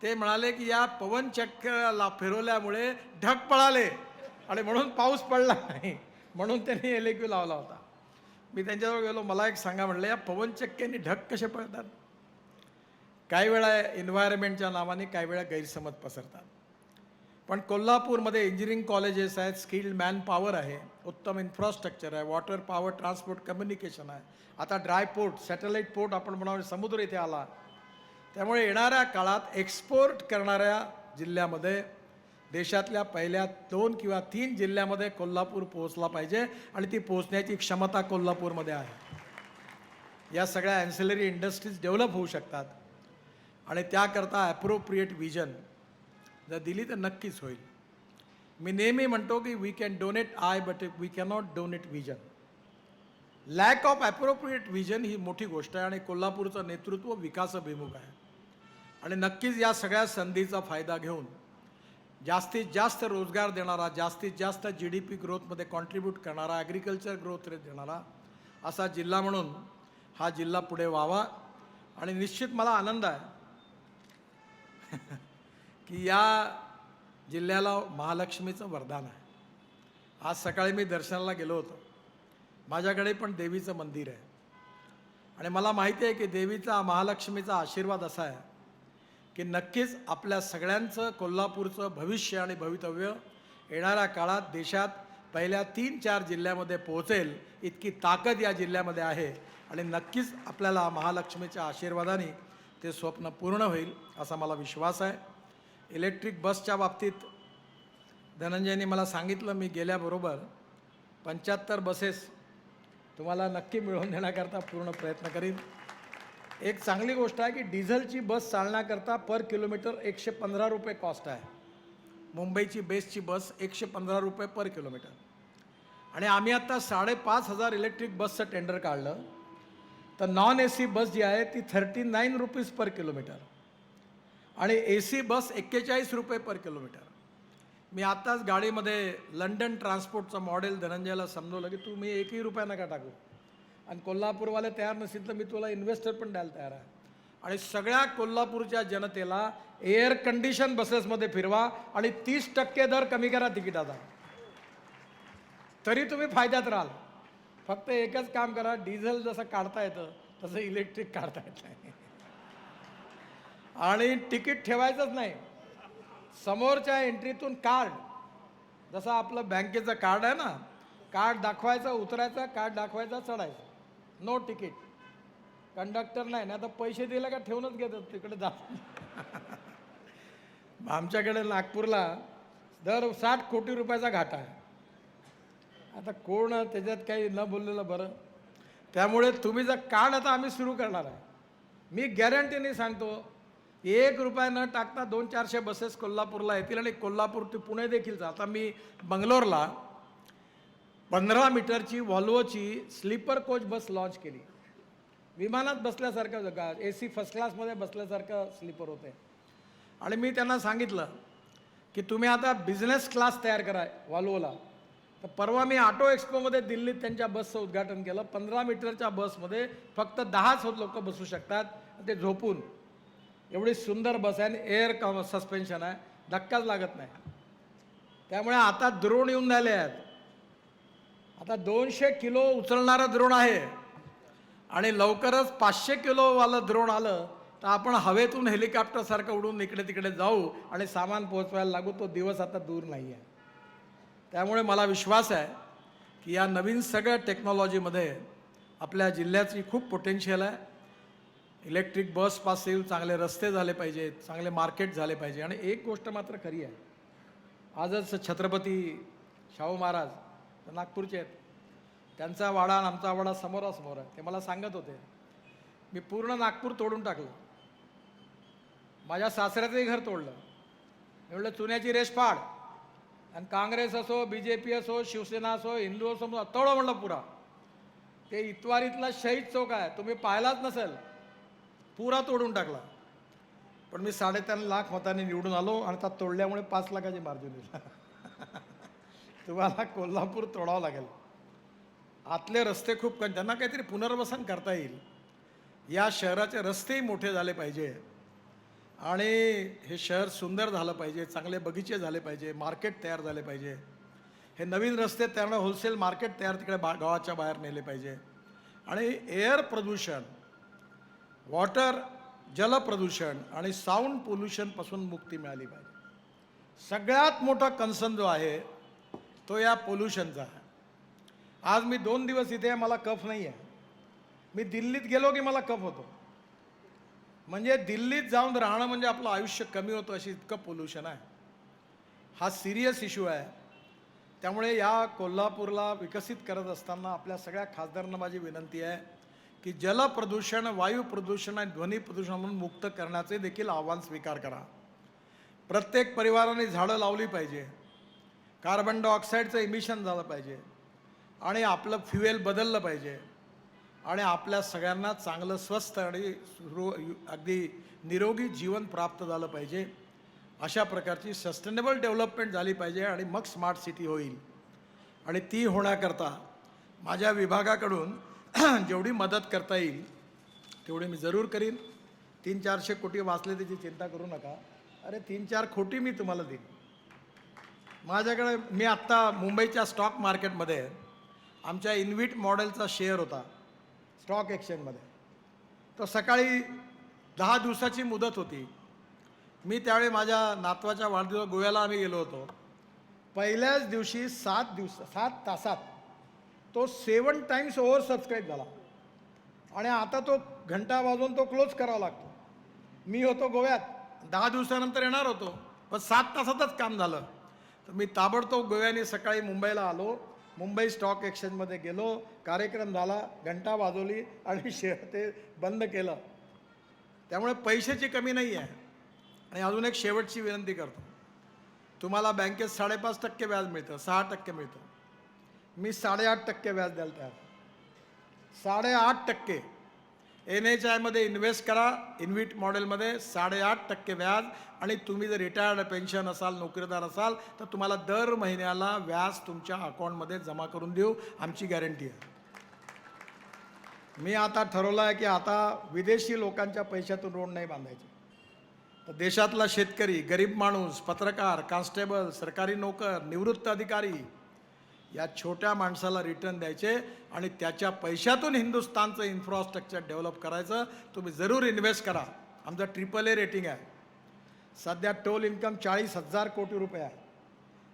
ते म्हणाले की या पवनचक्क्याला फिरवल्यामुळे ढग पळाले आणि म्हणून पाऊस पडला नाही, म्हणून त्यांनी LQ लावला होता. मी त्यांच्याजवळ गेलो, मला एक सांगा म्हटलं, या पवनचक्क्यांनी ढग कसे पडतात? काही वेळा एन्व्हायरमेंटच्या नावाने काही वेळा गैरसमज पसरतात. पण कोल्हापूरमध्ये इंजिनिअरिंग कॉलेजेस आहेत, स्किल्ड मॅन पॉवर आहे, उत्तम इन्फ्रास्ट्रक्चर आहे, वॉटर पॉवर ट्रान्सपोर्ट कम्युनिकेशन आहे, आता ड्राय पोर्ट, सॅटेलाईट पोर्ट आपण बनवणे, समुद्र इथे आला. त्यामुळे येणाऱ्या काळात एक्सपोर्ट करणाऱ्या जिल्ह्यामध्ये देशातल्या पहिल्या 2 किंवा 3 जिल्ह्यामध्ये कोल्हापूर पोहोचला पाहिजे आणि ती पोहोचण्याची क्षमता कोल्हापूरमध्ये आहे. या सगळ्या ॲन्सिलरी इंडस्ट्रीज डेव्हलप होऊ शकतात आणि त्याकरता ॲप्रोप्रिएट विजन जर दिली तर नक्कीच होईल. मी नेहमी म्हणतो की we can donate eye but we cannot donate vision. Lack of appropriate vision ही मोठी गोष्ट आहे आणि कोल्हापूरचं नेतृत्व विकासाभिमुख आहे आणि नक्कीच या सगळ्या संधीचा फायदा घेऊन जास्तीत जास्त रोजगार देणारा, जास्तीत जास्त GDP ग्रोथमध्ये कॉन्ट्रीब्यूट करणारा, ॲग्रिकल्चर ग्रोथ रेट देणारा असा जिल्हा म्हणून हा जिल्हा पुढे व्हावा. आणि निश्चित मला आनंद आहे की या जिल्ह्याला महालक्ष्मीचं वरदान आहे. आज सकाळी मी दर्शनाला गेलो होतो. माझ्याकडे पण देवीचं मंदिर आहे आणि मला माहिती आहे की देवीचा, महालक्ष्मीचा आशीर्वाद असा आहे की नक्कीच आपल्या सगळ्यांचं कोल्हापूरचं भविष्य आणि भवितव्य येणाऱ्या काळात देशात पहिल्या 3-4 जिल्ह्यामध्ये पोहोचेल इतकी ताकद या जिल्ह्यामध्ये आहे आणि नक्कीच आपल्याला महालक्ष्मीच्या आशीर्वादाने ते स्वप्न पूर्ण होईल असा मला विश्वास आहे. इलेक्ट्रिक बसच्या बाबतीत धनंजयनी मला सांगितलं, मी गेल्याबरोबर 75 बसेस तुम्हाला नक्की मिळवून देण्याकरता पूर्ण प्रयत्न करीन. एक चांगली गोष्ट आहे की डिझेलची बस चालण्याकरता पर किलोमीटर 115 रुपये कॉस्ट आहे. मुंबईची बेस्टची बस 115 रुपये पर किलोमीटर. आणि आम्ही आत्ता 5,500 इलेक्ट्रिक बसचं टेंडर काढलं तर नॉन AC बस जी आहे ती 39 रुपीज पर किलोमीटर आणि AC बस 41 रुपये पर किलोमीटर. मी आत्ताच गाडीमध्ये लंडन ट्रान्सपोर्टचं मॉडेल धनंजयला समजवलं की तुम्ही 1ही रुपया नका टाकू आणि कोल्हापूरवाले तयार नसेल तर मी तुला इन्व्हेस्टर पण द्यायला तयार आहे. आणि सगळ्या कोल्हापूरच्या जनतेला एअर कंडिशन बसेसमध्ये फिरवा आणि 30% दर कमी करा तिकिटाचा, तरी तुम्ही फायद्यात राहाल. फक्त एकच काम करा, डिझेल जसं काढता येतं तसं इलेक्ट्रिक काढता येत नाही आणि तिकीट ठेवायचंच नाही. समोरच्या एंट्रीतून कार्ड, जसं आपलं बँकेचं कार्ड आहे ना, कार्ड दाखवायचं, उतरायचं, कार्ड दाखवायचं, चढायचं, नो तिकीट. कंडक्टर नाही आता पैसे दिले का ठेवूनच घेतात तिकडे जा. आमच्याकडे नागपूरला दर 60 कोटी रुपयाचा घाटा आहे. आता कोण त्याच्यात काही न बोललेलं बरं. त्यामुळे तुम्ही जर कार्ड आता आम्ही सुरू करणार आहे, मी गॅरंटीने सांगतो 1 रुपया न टाकता 200-400 बसेस कोल्हापूरला येतील आणि कोल्हापूर ते पुणे देखील. आता मी बंगलोरला 15 मीटरची व्हॉल्वोची स्लीपर कोच बस लॉन्च केली. विमानात बसल्यासारखं जगा, AC फर्स्ट क्लासमध्ये बसल्यासारखं स्लीपर होते. आणि मी त्यांना सांगितलं की तुम्ही आता बिझनेस क्लास तयार करा व्हॉल्वोला. तर परवा मी ऑटो एक्सपोमध्ये दिल्लीत त्यांच्या बसचं उद्घाटन केलं. 15 मीटरच्या बसमध्ये फक्त 10च लोक बसू शकतात, ते झोपून. एवढी सुंदर बस आहे आणि एअर सस्पेन्शन आहे, धक्काच लागत नाही. त्यामुळे आता द्रोण येऊन राहिले आहेत. आता 200 किलो उचलणारं द्रोण आहे आणि लवकरच 500 किलोवालं द्रोण आलं तर आपण हवेतून हेलिकॉप्टरसारखं उडून इकडे तिकडे जाऊ आणि सामान पोहोचवायला लागू. तो दिवस आता दूर नाही आहे. त्यामुळे मला विश्वास आहे की या नवीन सगळ्या टेक्नॉलॉजीमध्ये आपल्या जिल्ह्याची खूप पोटेन्शियल आहे. इलेक्ट्रिक बस पासील, चांगले रस्ते झाले पाहिजेत, चांगले मार्केट झाले पाहिजे. आणि एक गोष्ट मात्र खरी आहे, आजच छत्रपती शाहू महाराज नागपूरचे आहेत, त्यांचा वाडा आणि आमचा वाडा समोरासमोर आहे. ते मला सांगत होते, मी पूर्ण नागपूर तोडून टाकलं, माझ्या सासऱ्याचंही घर तोडलं. मी म्हटलं चुन्याची रेष फाड आणि काँग्रेस असो, BJP असो, शिवसेना असो, हिंदू असो, तोडो म्हणलं पुरा. ते इतवारीतला शहीद चौक आहे, तुम्ही पाहिलाच नसेल, पुरा तोडून टाकला. पण मी 3.5 लाख मतांनी निवडून आलो आणि आता तोडल्यामुळे 5 लाखाची मार्जिन दिला. तुम्हाला कोल्हापूर तोडावं लागेल. आतले रस्ते खूप त्यांना काहीतरी पुनर्वसन करता येईल. या शहराचे रस्तेही मोठे झाले पाहिजे आणि हे शहर सुंदर झालं पाहिजे, चांगले बगीचे झाले पाहिजे, मार्केट तयार झाले पाहिजे. हे नवीन रस्ते त्यानं होलसेल मार्केट तयार तिकडे गावाच्या बाहेर नेले पाहिजे. आणि एअर प्रदूषण, वॉटर जलप्रदूषण आणि साऊंड पोल्युशनपासून मुक्ती मिळाली पाहिजे. सगळ्यात मोठा कन्सर्न जो आहे तो या पोल्युशनचा आहे. आज मी 2 दिवस इथे आहे, मला कफ नाही आहे. मी दिल्लीत गेलो की मला कफ होतो. म्हणजे दिल्लीत जाऊन राहणं म्हणजे आपलं आयुष्य कमी होतं, अशी इतकं पोल्युशन आहे. हा सिरियस इश्यू आहे. त्यामुळे या कोल्हापूरला विकसित करत असताना आपल्या सगळ्या खासदारांना माझी विनंती आहे की जल प्रदूषण, वायू प्रदूषण आणि ध्वनी प्रदूषणातून मुक्त करण्याचे देखील आव्हान स्वीकार करा. प्रत्येक परिवाराने झाडं लावली पाहिजे, कार्बन डायऑक्साईडचं इमिशन झालं पाहिजे आणि आपलं फ्युएल बदललं पाहिजे आणि आपल्या सगळ्यांना चांगलं स्वस्थ आणि अगदी निरोगी जीवन प्राप्त झालं पाहिजे. अशा प्रकारची सस्टेनेबल डेव्हलपमेंट झाली पाहिजे आणि मग स्मार्ट सिटी होईल. आणि ती होण्याकरता माझ्या विभागाकडून जेवढी मदत करता येईल तेवढी मी जरूर करीन. 300-400 कोटी वाचले त्याची चिंता करू नका. अरे 3-4 कोटी मी तुम्हाला देईन. माझ्याकडे मी आत्ता मुंबईच्या स्टॉक मार्केटमध्ये आमच्या इन्व्हिट मॉडेलचा शेअर होता स्टॉक एक्सचेंजमध्ये. तो सकाळी 10 दिवसाची मुदत होती. मी त्यावेळी माझ्या नातवाच्या वाढदिवस गोव्याला आम्ही गेलो होतो. पहिल्याच दिवशी 7 तासात तो 7 टाइम्स ओव्हर सबस्क्राईब झाला आणि आता तो घंटा वाजवून तो क्लोज करावा लागतो. मी होतो गोव्यात, 10 दिवसानंतर येणार होतो, पण 7 तासातच काम झालं. तर मी ताबडतोब गोव्याने सकाळी मुंबईला आलो, मुंबई स्टॉक एक्सचेंजमध्ये गेलो, कार्यक्रम झाला, घंटा वाजवली आणि ते बंद केलं. त्यामुळे पैशाची कमी नाही आहे. आणि अजून एक शेवटची विनंती करतो, तुम्हाला बँकेत 5.5% व्याज मिळतं, 6% मिळतं. मी 8.5% व्याज द्यायला तयार. 8.5% NHIमध्ये इन्व्हेस्ट करा, इन्व्हिट मॉडेलमध्ये 8.5% व्याज. आणि तुम्ही जर रिटायर्ड पेन्शन असाल, नोकरीदार असाल तर तुम्हाला दर महिन्याला व्याज तुमच्या अकाउंटमध्ये जमा करून देऊ, आमची गॅरंटी आहे. मी आता ठरवलं आहे की आता विदेशी लोकांच्या पैशातून रोड नाही बांधायचे. तर देशातला शेतकरी, गरीब माणूस, पत्रकार, कॉन्स्टेबल, सरकारी नोकर, निवृत्त अधिकारी या छोट्या माणसाला रिटर्न द्यायचे आणि त्याच्या पैशातून हिंदुस्थानचं इन्फ्रास्ट्रक्चर डेव्हलप करायचं. तुम्ही जरूर इन्व्हेस्ट करा. आमचं AAA रेटिंग आहे. सध्या टोल इन्कम 40,000 कोटी रुपये आहे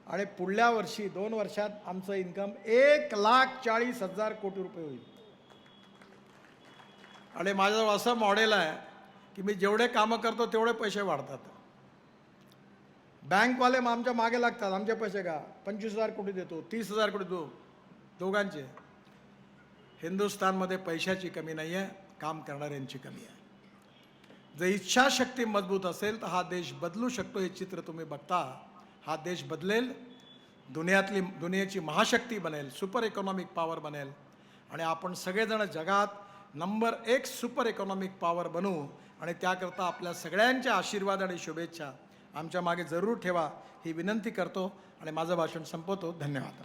आणि पुढल्या वर्षी 2 वर्षात आमचं इन्कम 1,40,000 कोटी रुपये होईल. आणि माझं असं मॉडेल आहे की मी जेवढे कामं करतो तेवढे पैसे वाढतात. बँकवाले आमच्या मागे लागतात, आमचे पैसे का 25,000 कोटी देतो, 30,000 कोटी देतो, दोघांचे. हिंदुस्थानमध्ये पैशाची कमी नाही आहे, काम करणाऱ्यांची कमी आहे. जर इच्छाशक्ती मजबूत असेल तर हा देश बदलू शकतो. हे चित्र तुम्ही बघता. हा देश बदलेल, दुनियेची महाशक्ती बनेल, सुपर इकॉनॉमिक पॉवर बनेल आणि आपण सगळेजण जगात नंबर 1 सुपर इकॉनॉमिक पॉवर बनू. आणि त्याकरता आपल्या सगळ्यांच्या आशीर्वाद आणि शुभेच्छा आमच्या मागे जरूर ठेवा ही विनंती करतो आणि माझं भाषण संपवतो. धन्यवाद.